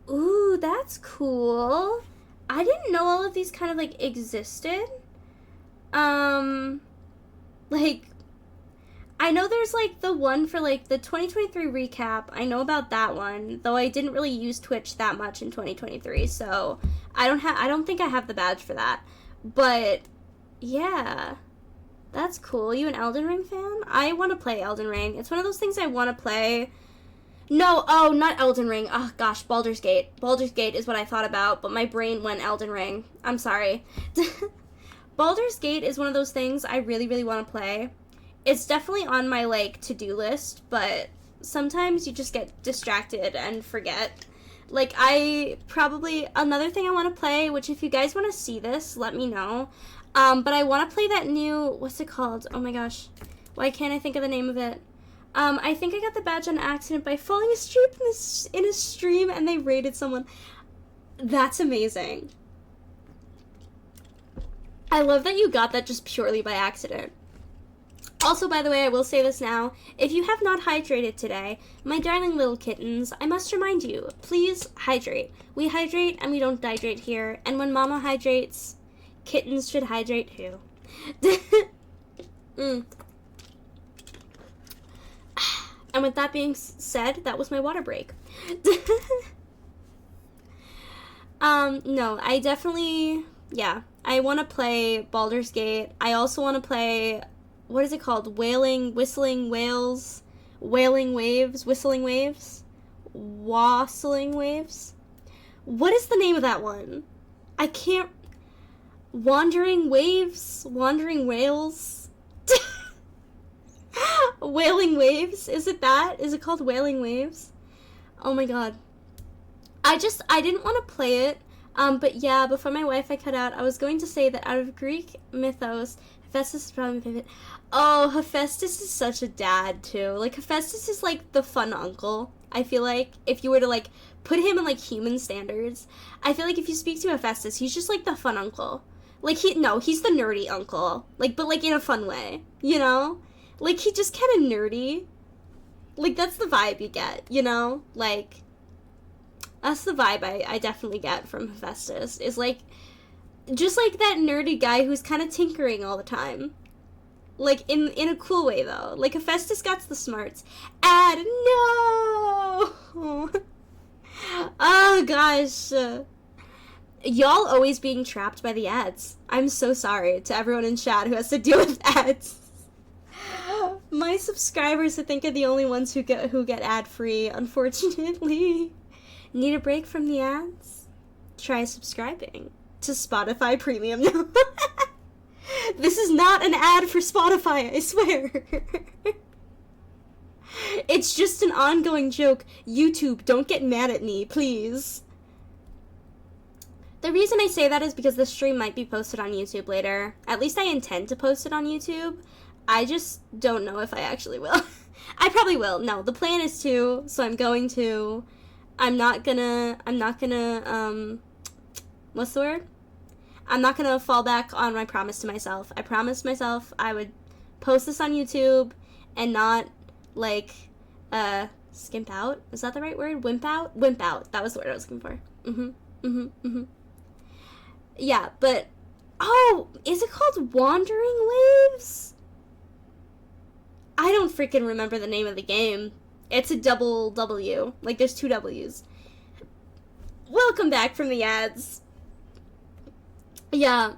Ooh, that's cool. I didn't know all of these kind of, like, existed. Like, I know there's, like, the one for, like, the 2023 recap. I know about that one, though I didn't really use Twitch that much in 2023, so I don't think I have the badge for that. But, yeah, that's cool. You an Elden Ring fan? I want to play Elden Ring. It's one of those things I want to play. No, oh, not Elden Ring. Oh, gosh, Baldur's Gate. Baldur's Gate is what I thought about, but my brain went Elden Ring. I'm sorry. Baldur's Gate is one of those things I really, really want to play. It's definitely on my, like, to-do list, but sometimes you just get distracted and forget. Like, another thing I want to play, which if you guys want to see this, let me know. But I want to play that new, what's it called? Oh my gosh. Why can't I think of the name of it? I think I got the badge on accident by falling asleep in a stream and they raided someone. That's amazing. I love that you got that just purely by accident. Also, by the way, I will say this now. If you have not hydrated today, my darling little kittens, I must remind you, please hydrate. We hydrate and we don't dihydrate here. And when mama hydrates, kittens should hydrate too. And with that being said, that was my water break. No, I definitely, yeah. I want to play Baldur's Gate. I also want to play, what is it called? Whistling Waves? What is the name of that one? I can't, Wandering Whales? Wailing Waves? Is it that? Is it called Wailing Waves? Oh my god. I didn't want to play it, but yeah, before my Wi-Fi cut out, I was going to say that out of Greek mythos, Hephaestus is probably my favorite. Oh, Hephaestus is such a dad, too. Like, Hephaestus is, like, the fun uncle, I feel like. If you were to, like, put him in, like, human standards, I feel like if you speak to Hephaestus, he's just, like, the fun uncle. Like, he's the nerdy uncle. Like, but, like, in a fun way, you know? Like, he just kind of nerdy. Like, that's the vibe you get, you know? Like, that's the vibe I definitely get from Hephaestus. Is, like, just, like, that nerdy guy who's kind of tinkering all the time. Like, in a cool way, though. Like, Hephaestus got the smarts. And, no! Oh, gosh. Y'all always being trapped by the ads. I'm so sorry to everyone in chat who has to deal with ads. My subscribers, I think, are the only ones who get ad-free, unfortunately. Need a break from the ads? Try subscribing to Spotify Premium now. This is not an ad for Spotify, I swear. It's just an ongoing joke. YouTube, don't get mad at me, please. The reason I say that is because the stream might be posted on YouTube later. At least I intend to post it on YouTube. I just don't know if I actually will. I probably will. No, the plan is to, so I'm going to. I'm not gonna, what's the word? I'm not gonna fall back on my promise to myself. I promised myself I would post this on YouTube and not, like, skimp out? Is that the right word? Wimp out? Wimp out. That was the word I was looking for. Yeah, but, oh, is it called Wandering Waves? I don't freaking remember the name of the game. It's a double W. Like, there's two W's. Welcome back from the ads. Yeah.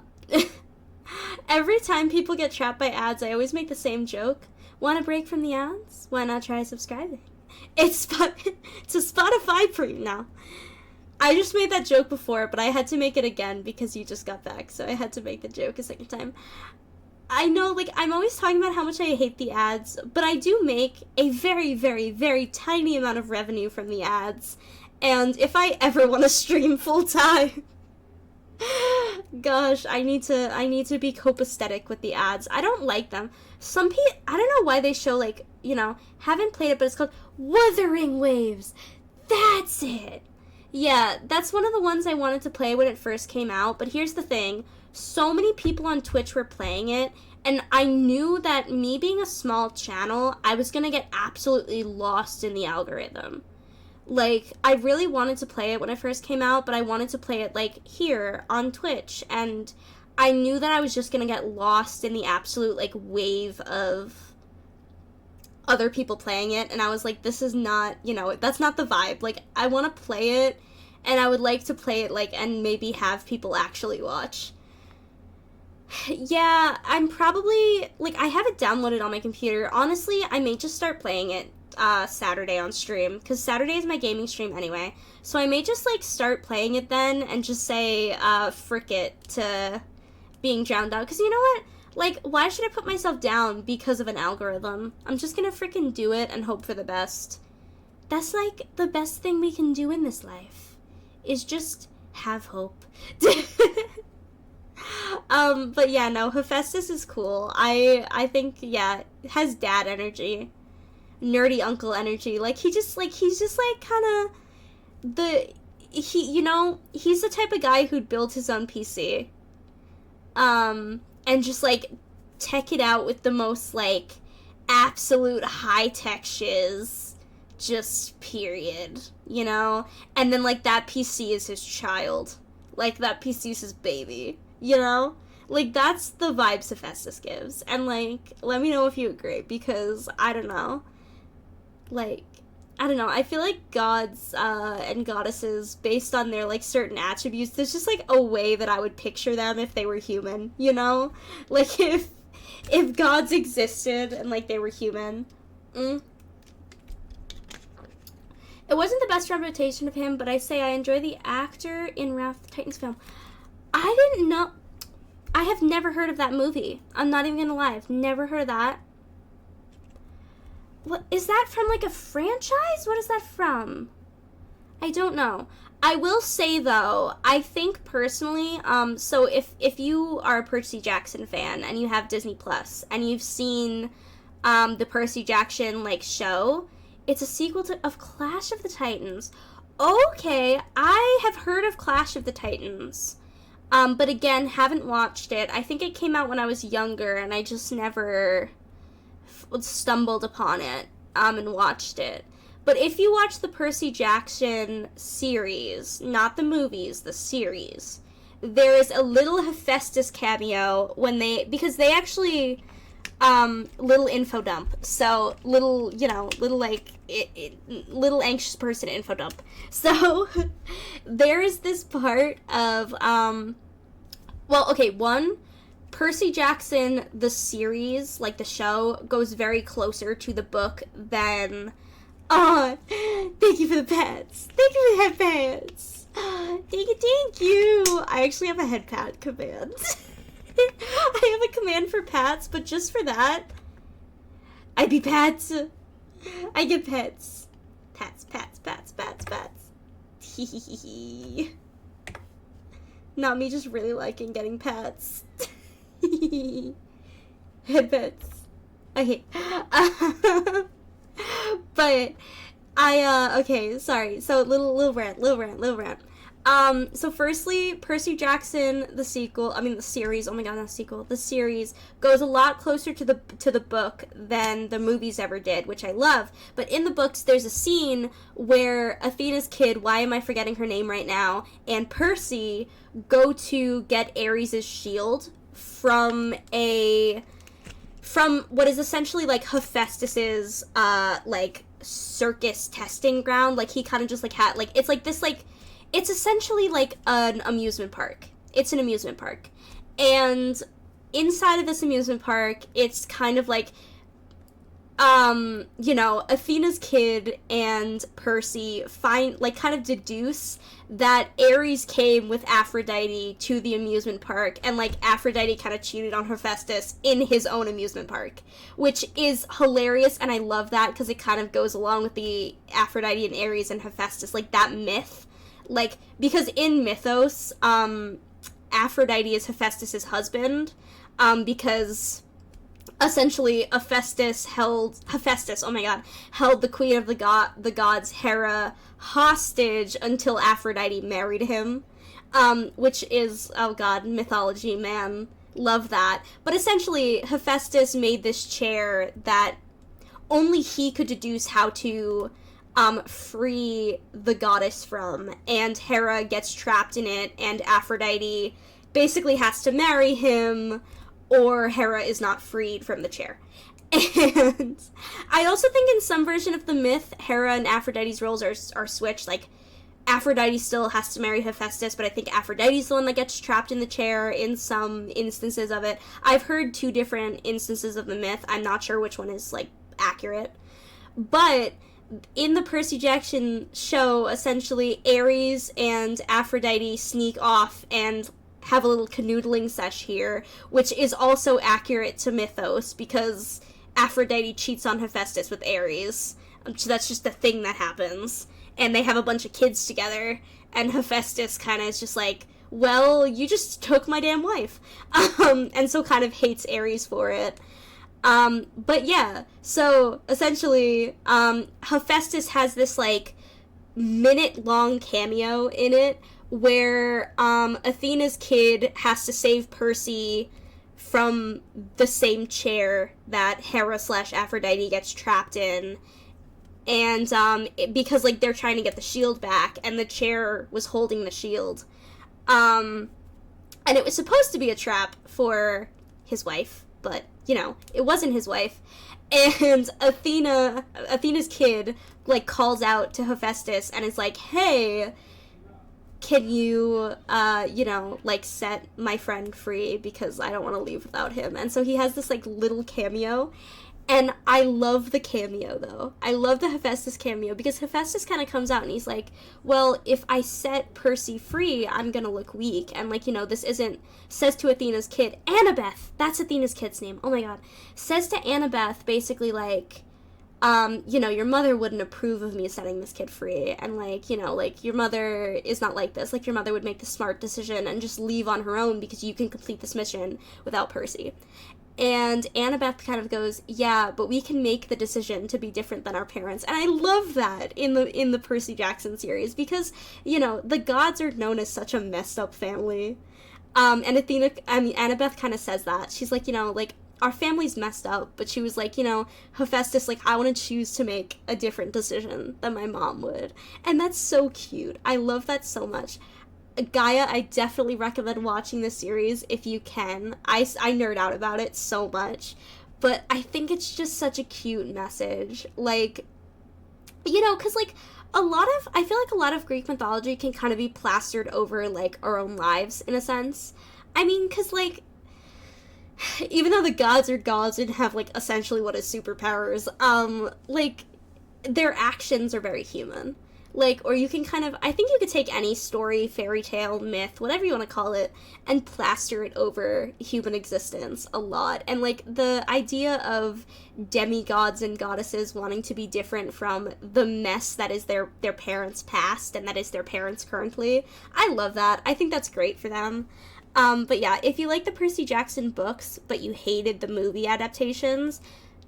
Every time people get trapped by ads, I always make the same joke. Want a break from the ads? Why not try subscribing? It's a Spotify Premium now. I just made that joke before, but I had to make it again because you just got back, so I had to make the joke a second time. I know, like, I'm always talking about how much I hate the ads, but I do make a very, very, very tiny amount of revenue from the ads, and if I ever want to stream full-time, gosh, I need to be copacetic with the ads. I don't like them. Some people, I don't know why they show, like, you know, haven't played it, but it's called Wuthering Waves. That's it. Yeah, that's one of the ones I wanted to play when it first came out, but here's the thing. So many people on Twitch were playing it, and I knew that me being a small channel, I was gonna get absolutely lost in the algorithm. Like, I really wanted to play it when it first came out, but I wanted to play it, like, here on Twitch, and I knew that I was just gonna get lost in the absolute, like, wave of other people playing it, and I was like, this is not, you know, that's not the vibe. Like, I want to play it, and I would like to play it, like, and maybe have people actually watch. Yeah, I'm probably, like, I have it downloaded on my computer. Honestly, I may just start playing it Saturday on stream, because Saturday is my gaming stream anyway. So I may just, like, start playing it then and just say, frick it to being drowned out. Because you know what? Like, why should I put myself down because of an algorithm? I'm just gonna freaking do it and hope for the best. That's, like, the best thing we can do in this life, is just have hope. But yeah, no, Hephaestus is cool. I think, yeah, it has dad energy. Nerdy uncle energy. Like, he's just, like, kind of you know, he's the type of guy who'd build his own PC. And just, like, tech it out with the most, like, absolute high-tech shiz. Just, period. You know? And then, like, that PC is his child. Like, that PC is his baby. You know? Like, that's the vibes Hephaestus gives. And, like, let me know if you agree, because, I don't know. Like, I don't know, I feel like gods and goddesses, based on their, like, certain attributes, there's just, like, a way that I would picture them if they were human, you know? Like, if gods existed and, like, they were human. It wasn't the best representation of him, but I say I enjoy the actor in Wrath of the Titans film. I didn't know. I have never heard of that movie. I'm not even gonna lie, I've never heard of that. What is that from, like, a franchise? What is that from? I don't know. I will say, though, I think personally, so if you are a Percy Jackson fan and you have Disney Plus and you've seen the Percy Jackson, like, show, it's a sequel of Clash of the Titans. Okay, I have heard of Clash of the Titans, but again, haven't watched it. I think it came out when I was younger and I just never stumbled upon it and watched it. But if you watch the Percy Jackson series, not the movies, the series, there is a little Hephaestus cameo because they actually little info dump. So little, you know, little, like, little anxious person info dump. So there is this part of well, okay, one, Percy Jackson, the series, like the show, goes very closer to the book than... Oh, thank you for the pets. Thank you for the head pats. Thank you. I actually have a head pat command. I have a command for pats, but just for that, I be pats. I get pets. Pats, pats, pats, pats, pats. Hehehe. Not me just really liking getting pats. Head pets. Okay. But okay, sorry. So little rant. So firstly, Percy Jackson, the series, oh my god, not sequel, the series goes a lot closer to the book than the movies ever did, which I love. But in the books, there's a scene where Athena's kid, why am I forgetting her name right now, and Percy go to get Ares' shield from what is essentially, like, Hephaestus's, like, circus testing ground. Like, he kind of just, like, had, like, it's like this, like, it's essentially like an amusement park. It's an amusement park. And inside of this amusement park, it's kind of like, you know, Athena's kid and Percy kind of deduce that Ares came with Aphrodite to the amusement park, and, like, Aphrodite kind of cheated on Hephaestus in his own amusement park, which is hilarious, and I love that, because it kind of goes along with the Aphrodite and Ares and Hephaestus, like, that myth. Like, because in mythos, Aphrodite is Hephaestus' husband, because essentially Hephaestus held the queen of the gods, Hera, hostage until Aphrodite married him, which is, oh god, mythology, man, love that. But essentially, Hephaestus made this chair that only he could deduce how to free the goddess from, and Hera gets trapped in it, and Aphrodite basically has to marry him, or Hera is not freed from the chair. And I also think in some version of the myth, Hera and Aphrodite's roles are switched. Like, Aphrodite still has to marry Hephaestus, but I think Aphrodite's the one that gets trapped in the chair in some instances of it. I've heard two different instances of the myth. I'm not sure which one is, like, accurate. But in the Percy Jackson show, essentially, Ares and Aphrodite sneak off and have a little canoodling sesh here, which is also accurate to mythos, because Aphrodite cheats on Hephaestus with Ares. So that's just a thing that happens. And they have a bunch of kids together, and Hephaestus kind of is just like, well, you just took my damn wife. And so kind of hates Ares for it. But yeah, so essentially, Hephaestus has this, like, minute-long cameo in it where, Athena's kid has to save Percy from the same chair that Hera/Aphrodite gets trapped in. And, because, like, they're trying to get the shield back, and the chair was holding the shield. And it was supposed to be a trap for his wife, but, you know, it wasn't his wife. And Athena's kid, like, calls out to Hephaestus and is like, hey, can you, like, set my friend free, because I don't want to leave without him. And so he has this, like, little cameo. And I love the cameo, though. I love the Hephaestus cameo, because Hephaestus kind of comes out and he's like, well, if I set Percy free, I'm gonna look weak. And, like, you know, this isn't... Says to Athena's kid, Annabeth! That's Athena's kid's name. Oh my god. Says to Annabeth, basically, like, your mother wouldn't approve of me setting this kid free. And, like, like, your mother is not like this. Like, your mother would make the smart decision and just leave on her own because you can complete this mission without Percy. And Annabeth kind of goes, yeah, but we can make the decision to be different than our parents. And I love that in the Percy Jackson series, because, the gods are known as such a messed up family. And Annabeth kind of says that. She's like, our family's messed up, but she was like, Hephaestus, like, I want to choose to make a different decision than my mom would. And that's so cute. I love that so much. Gaia, I definitely recommend watching this series if you can. I nerd out about it so much, but I think it's just such a cute message. Like, because, like, I feel like a lot of Greek mythology can kind of be plastered over, like, our own lives, in a sense. I mean, because, like, even though the gods are gods and have, like, essentially what is superpowers, like, their actions are very human. Like, or you can kind of, I think you could take any story, fairy tale, myth, whatever you want to call it, and plaster it over human existence a lot. And, like, the idea of demigods and goddesses wanting to be different from the mess that is their parents' past and that is their parents currently, I love that. I think that's great for them. But yeah, if you like the Percy Jackson books, but you hated the movie adaptations,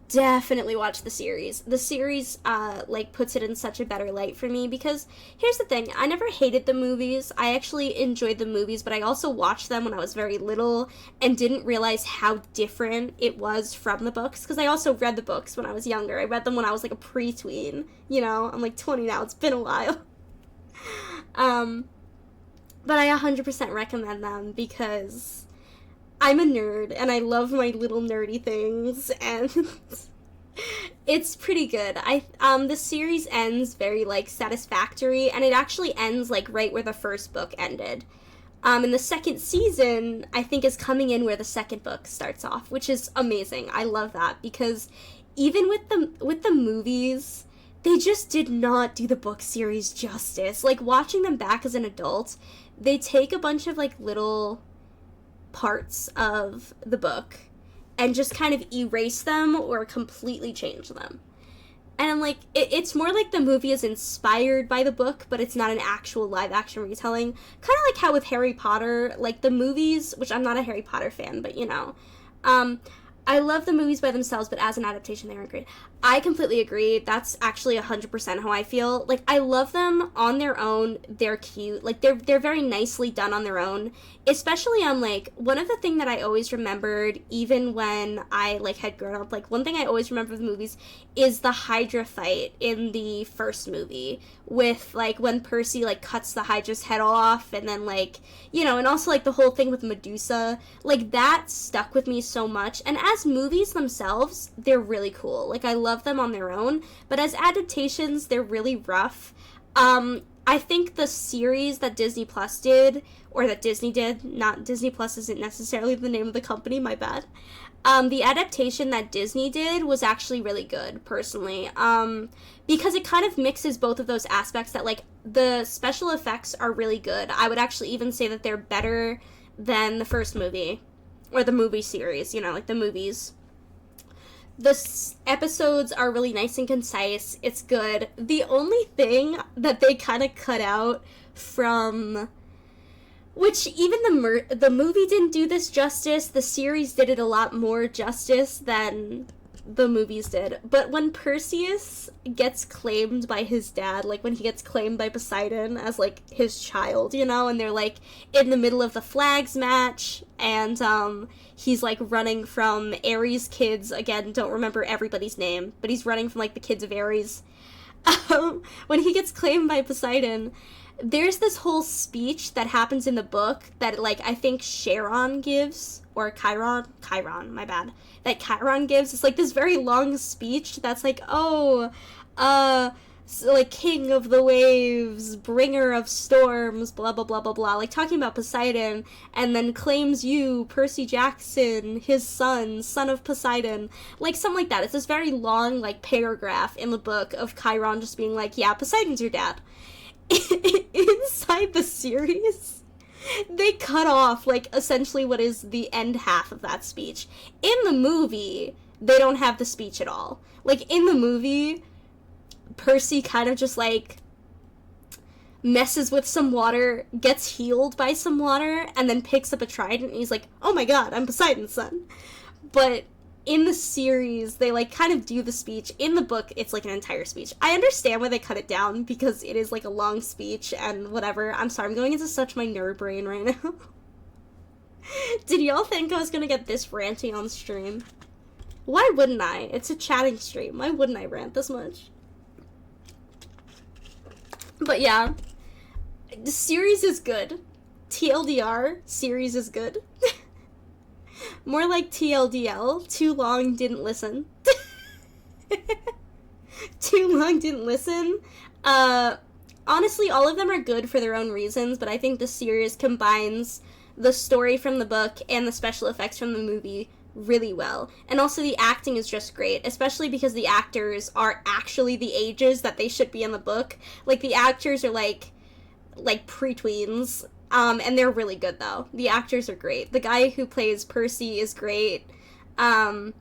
definitely watch the series. The series, puts it in such a better light for me, because here's the thing, I never hated the movies. I actually enjoyed the movies, but I also watched them when I was very little and didn't realize how different it was from the books, because I also read the books when I was younger. I read them when I was, like, a pre-tween, I'm, like, 20 now, it's been a while. But I 100% recommend them, because I'm a nerd, and I love my little nerdy things, and it's pretty good. The series ends very, like, satisfactory, and it actually ends, like, right where the first book ended. And the second season, I think, is coming in where the second book starts off, which is amazing. I love that, because even with the movies, they just did not do the book series justice. Like, watching them back as an adult, they take a bunch of, like, little parts of the book and just kind of erase them or completely change them. And I'm like, it's more like the movie is inspired by the book, but it's not an actual live-action retelling. Kind of like how with Harry Potter, like, the movies, which I'm not a Harry Potter fan, but, I love the movies by themselves, but as an adaptation, they aren't great. I completely agree. That's actually 100% how I feel. Like, I love them on their own. They're cute. Like, they're very nicely done on their own. Especially on, like, one of the things that I always remembered, even when I, like, had grown up, like, one thing I always remember of the movies is the Hydra fight in the first movie with, like, when Percy, like, cuts the Hydra's head off, and then, like, you know, and also, like, the whole thing with Medusa. Like, that stuck with me so much. And as movies themselves, they're really cool. Like, I love them on their own, but as adaptations, they're really rough. I think the series that Disney Plus did, or that Disney did, not Disney Plus isn't necessarily the name of the company, my bad. The adaptation that Disney did was actually really good, personally. Because it kind of mixes both of those aspects that, like, the special effects are really good. I would actually even say that they're better than the first movie, or the movie series, you know, like the movies. The episodes are really nice and concise. It's good. The only thing that they kind of cut out from, which even the movie didn't do this justice, the series did it a lot more justice than the movies did. But when Perseus gets claimed by his dad, like when he gets claimed by Poseidon as like his child, you know, and they're like in the middle of the flags match, and he's like running from Ares' kids, again, don't remember everybody's name, but he's running from like the kids of Ares. When he gets claimed by Poseidon, there's this whole speech that happens in the book that, like, I think Charon gives, or Chiron, my bad, that Chiron gives. It's, like, this very long speech that's, like, so, like, king of the waves, bringer of storms, blah, blah, blah, blah, blah, like, talking about Poseidon, and then claims you, Percy Jackson, his son of Poseidon, like, something like that. It's this very long, like, paragraph in the book of Chiron just being like, yeah, Poseidon's your dad. Inside the series, they cut off, like, essentially what is the end half of that speech. In the movie, they don't have the speech at all. Like, in the movie, Percy kind of just, like, messes with some water, gets healed by some water, and then picks up a trident, and he's like, oh my god, I'm Poseidon's son. But in the series, they, like, kind of do the speech. In the book, it's, like, an entire speech. I understand why they cut it down, because it is, like, a long speech, and whatever. I'm sorry, I'm going into such my nerd brain right now. Did y'all think I was gonna get this ranty on stream? Why wouldn't I? It's a chatting stream. Why wouldn't I rant this much? But yeah, the series is good. TLDR, series is good. More like TLDL, too long, didn't listen. Too long, didn't listen. Honestly, all of them are good for their own reasons, but I think the series combines the story from the book and the special effects from the movie really well. And also the acting is just great, especially because the actors are actually the ages that they should be in the book. Like, the actors are like pre-tweens. And they're really good, though. The actors are great. The guy who plays Percy is great. And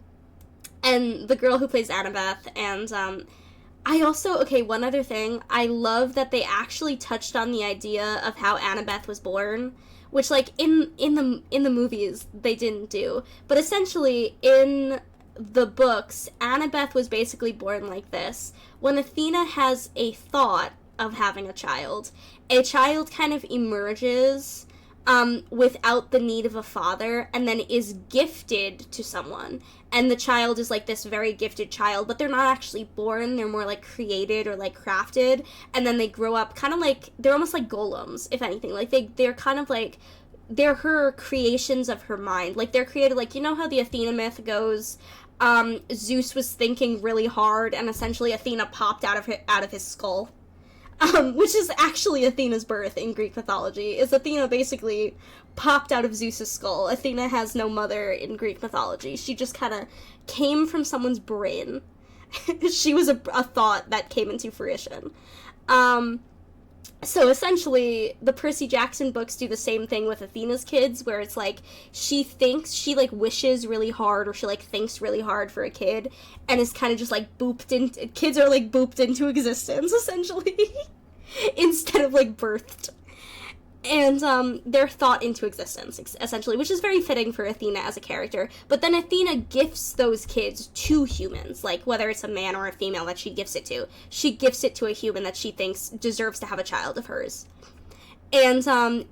the girl who plays Annabeth. And, I also, okay, one other thing. I love that they actually touched on the idea of how Annabeth was born. Which, like, in the movies, they didn't do. But essentially, in the books, Annabeth was basically born like this. When Athena has a thought of having a child kind of emerges without the need of a father, and then is gifted to someone. And the child is, like, this very gifted child, but they're not actually born. They're more, like, created or, like, crafted. And then they grow up kind of like, they're almost like golems, if anything. Like, they're kind of, like, they're her creations of her mind. Like, they're created, like, you know how the Athena myth goes, Zeus was thinking really hard, and essentially Athena popped out of his skull? Which is actually Athena's birth in Greek mythology, is Athena basically popped out of Zeus's skull. Athena has no mother in Greek mythology. She just kind of came from someone's brain. She was a thought that came into fruition. So essentially, the Percy Jackson books do the same thing with Athena's kids, where it's like, she like, wishes really hard, or she, like, thinks really hard for a kid, and is kind of just, like, kids are, like, booped into existence, essentially, instead of, like, birthed. And they're thought into existence, essentially, which is very fitting for Athena as a character. But then Athena gifts those kids to humans, like whether it's a man or a female that she gifts it to. She gifts it to a human that she thinks deserves to have a child of hers. And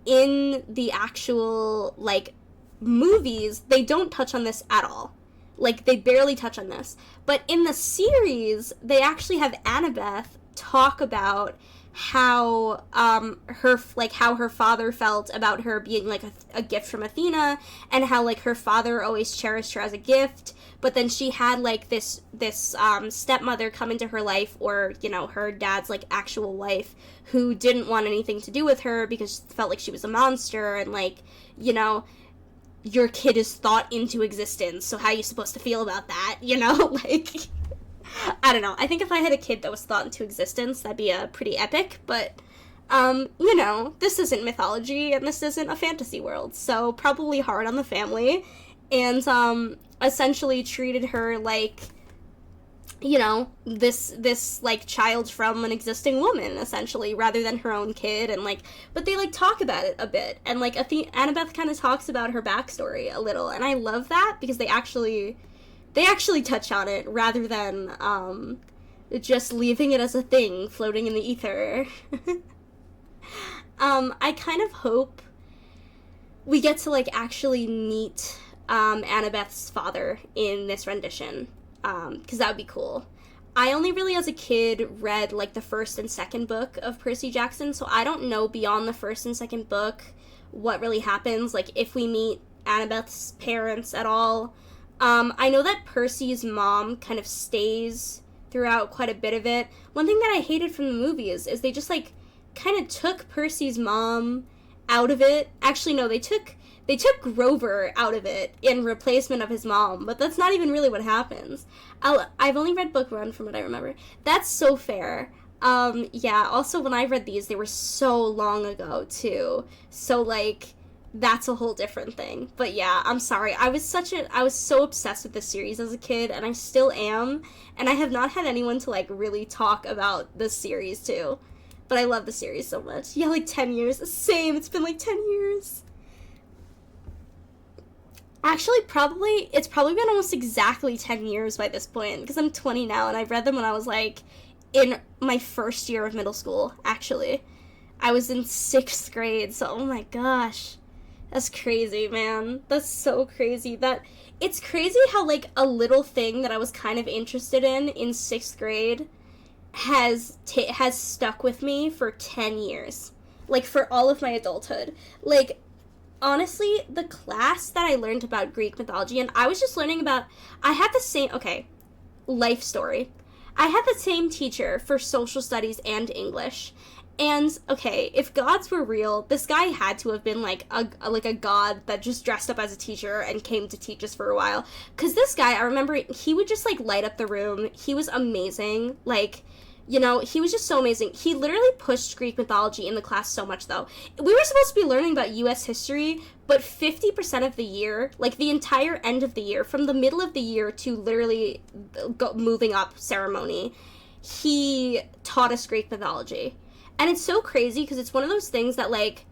in the actual, like, movies, they don't touch on this at all. Like, they barely touch on this. But in the series, they actually have Annabeth talk about how her father felt about her being like a gift from Athena, and how like her father always cherished her as a gift, but then she had like this stepmother come into her life, or you know, her dad's like actual wife, who didn't want anything to do with her because felt like she was a monster, and like, you know, your kid is thought into existence, so how are you supposed to feel about that, you know? Like, I don't know. I think if I had a kid that was thought into existence, that'd be pretty epic, but, you know, this isn't mythology, and this isn't a fantasy world, so probably hard on the family, and, essentially treated her like, you know, this, like, child from an existing woman, essentially, rather than her own kid, and, like, but they, like, talk about it a bit, and, like, Annabeth kind of talks about her backstory a little, and I love that, because they actually touch on it, rather than, just leaving it as a thing floating in the ether. I kind of hope we get to, like, actually meet, Annabeth's father in this rendition, because that would be cool. I only really, as a kid, read, like, the first and second book of Percy Jackson, so I don't know beyond the first and second book what really happens, like, if we meet Annabeth's parents at all. I know that Percy's mom kind of stays throughout quite a bit of it. One thing that I hated from the movies is they just, like, kind of took Percy's mom out of it. Actually, no, they took Grover out of it in replacement of his mom, but that's not even really what happens. I've only read book one from what I remember. That's so fair. Yeah, also when I read these, they were so long ago, too. So, like, that's a whole different thing. But yeah, I'm sorry. I was so obsessed with this series as a kid, and I still am, and I have not had anyone to, like, really talk about this series, too. But I love the series so much. Yeah, like, 10 years. Same, it's been, like, 10 years. Actually, it's probably been almost exactly 10 years by this point, because I'm 20 now, and I read them when I was, like, in my first year of middle school, actually. I was in 6th grade, so oh my gosh. That's crazy, man. That's so crazy. It's crazy how, like, a little thing that I was kind of interested in 6th grade has stuck with me for 10 years. Like, for all of my adulthood. Like, honestly, the class that I learned about Greek mythology, and I was just learning about, life story. I had the same teacher for social studies and English. And, okay, if gods were real, this guy had to have been, like, a god that just dressed up as a teacher and came to teach us for a while. Because this guy, I remember, he would just, like, light up the room. He was amazing. Like, you know, he was just so amazing. He literally pushed Greek mythology in the class so much, though. We were supposed to be learning about U.S. history, but 50% of the year, like, the entire end of the year, from the middle of the year to literally moving up ceremony, he taught us Greek mythology. And it's so crazy because it's one of those things that, like,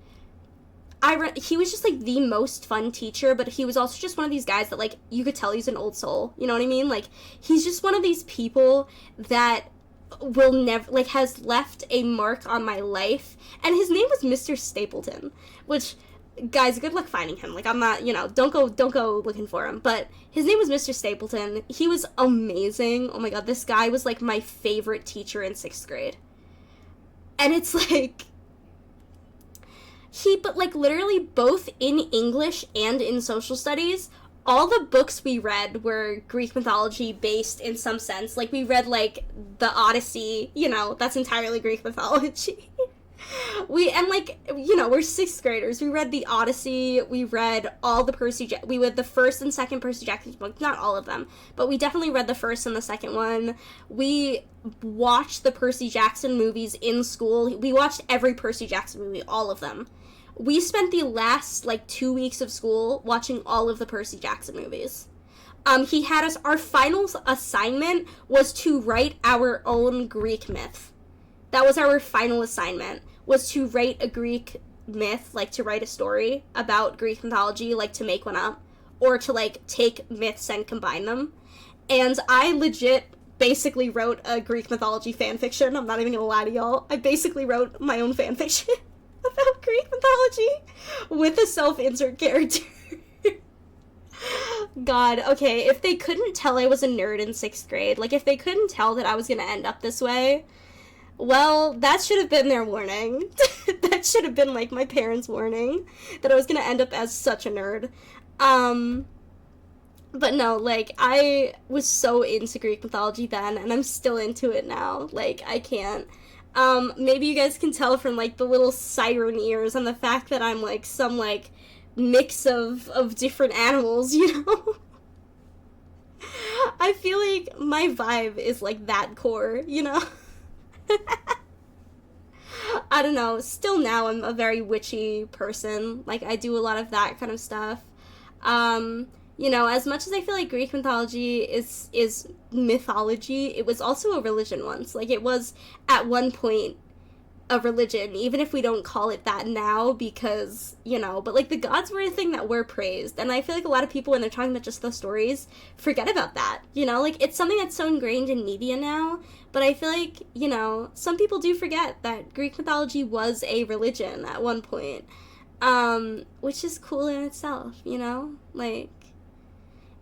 he was just, like, the most fun teacher, but he was also just one of these guys that, like, you could tell he's an old soul. You know what I mean? Like, he's just one of these people that will never, like, has left a mark on my life. And his name was Mr. Stapleton, which, guys, good luck finding him. Like, I'm not, you know, don't go looking for him. But his name was Mr. Stapleton. He was amazing. Oh my god, this guy was, like, my favorite teacher in 6th grade. And it's, like, but, like, literally both in English and in social studies, all the books we read were Greek mythology based in some sense. Like, we read, like, the Odyssey, you know, that's entirely Greek mythology. And, like, you know, we're 6th graders. We read the Odyssey, we read all the we read the first and second Percy Jackson books, not all of them, but we definitely read the first and the second one. We watched the Percy Jackson movies in school. We watched every Percy Jackson movie, all of them. We spent the last, like, 2 weeks of school watching all of the Percy Jackson movies. He had us, our final assignment was to write our own Greek myth. That was our final assignment, was to write a Greek myth, like to write a story about Greek mythology, like to make one up, or to like take myths and combine them. And I legit basically wrote a Greek mythology fanfiction. I'm not even gonna lie to y'all. I basically wrote my own fanfiction about Greek mythology with a self-insert character. God, okay, if they couldn't tell I was a nerd in 6th grade, like if they couldn't tell that I was gonna end up this way, well, that should have been their warning. That should have been like my parents' warning that I was gonna end up as such a nerd. But no, like, I was so into Greek mythology then, and I'm still into it now. Like, I can't. Maybe you guys can tell from, like, the little siren ears and the fact that I'm, like, some, like, mix of different animals, you know? I feel like my vibe is, like, that core, you know? I don't know. Still now, I'm a very witchy person. Like, I do a lot of that kind of stuff. You know, as much as I feel like Greek mythology is mythology, it was also a religion once. Like, it was, at one point, a religion, even if we don't call it that now, because, you know, but, like, the gods were a thing that were praised, and I feel like a lot of people, when they're talking about just those stories, forget about that, you know? Like, it's something that's so ingrained in media now, but I feel like, you know, some people do forget that Greek mythology was a religion at one point, which is cool in itself, you know? Like,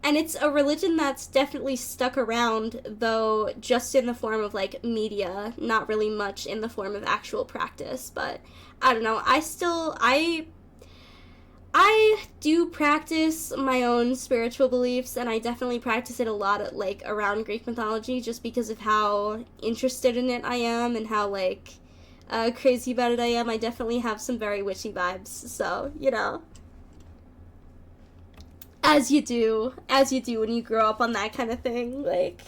and it's a religion that's definitely stuck around, though just in the form of, like, media, not really much in the form of actual practice. But, I don't know, I do practice my own spiritual beliefs, and I definitely practice it a lot, like, around Greek mythology, just because of how interested in it I am, and how, like, crazy about it I am. I definitely have some very witchy vibes, so, you know. As you do when you grow up on that kind of thing, like,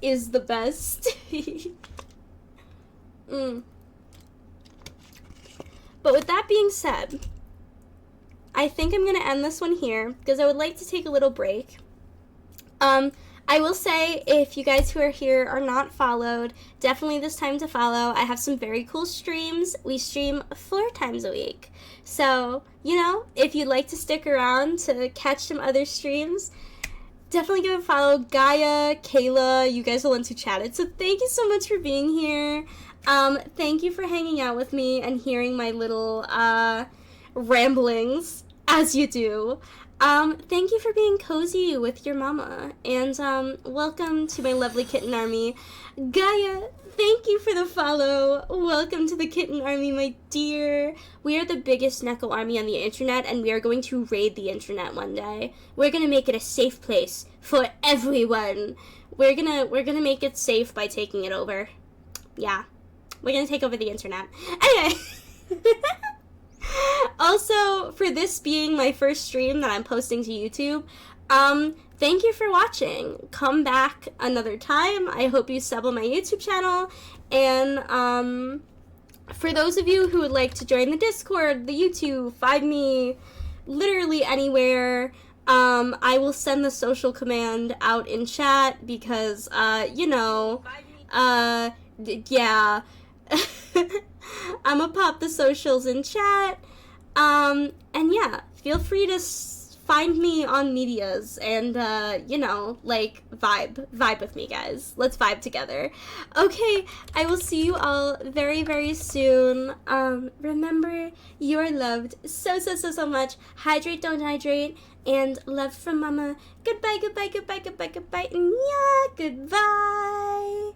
is the best. But with that being said, I think I'm gonna end this one here, because I would like to take a little break. I will say, if you guys who are here are not followed, definitely this time to follow. I have some very cool streams. We stream 4 times a week. So, you know, if you'd like to stick around to catch some other streams, definitely give a follow. Gaia, Kayla, you guys are the ones who chatted. So thank you so much for being here. Thank you for hanging out with me and hearing my little ramblings, as you do. Thank you for being cozy with your mama, and, welcome to my lovely kitten army. Gaia, thank you for the follow. Welcome to the kitten army, my dear. We are the biggest Neko army on the internet, and we are going to raid the internet one day. We're gonna make it a safe place for everyone. We're gonna make it safe by taking it over. Yeah. We're gonna take over the internet. Anyway. Also, for this being my first stream that I'm posting to YouTube, thank you for watching. Come back another time. I hope you sub on my YouTube channel. And, for those of you who would like to join the Discord, the YouTube, find me literally anywhere. I will send the social command out in chat because, you know, yeah. I'm gonna pop the socials in chat. And yeah, feel free to find me on medias and, you know, like, vibe with me, guys. Let's vibe together. Okay, I will see you all very, very soon. Remember, you're loved so, so, so, so much. Hydrate, don't hydrate, and love from mama. Goodbye, goodbye, goodbye, goodbye, goodbye, and yeah, goodbye.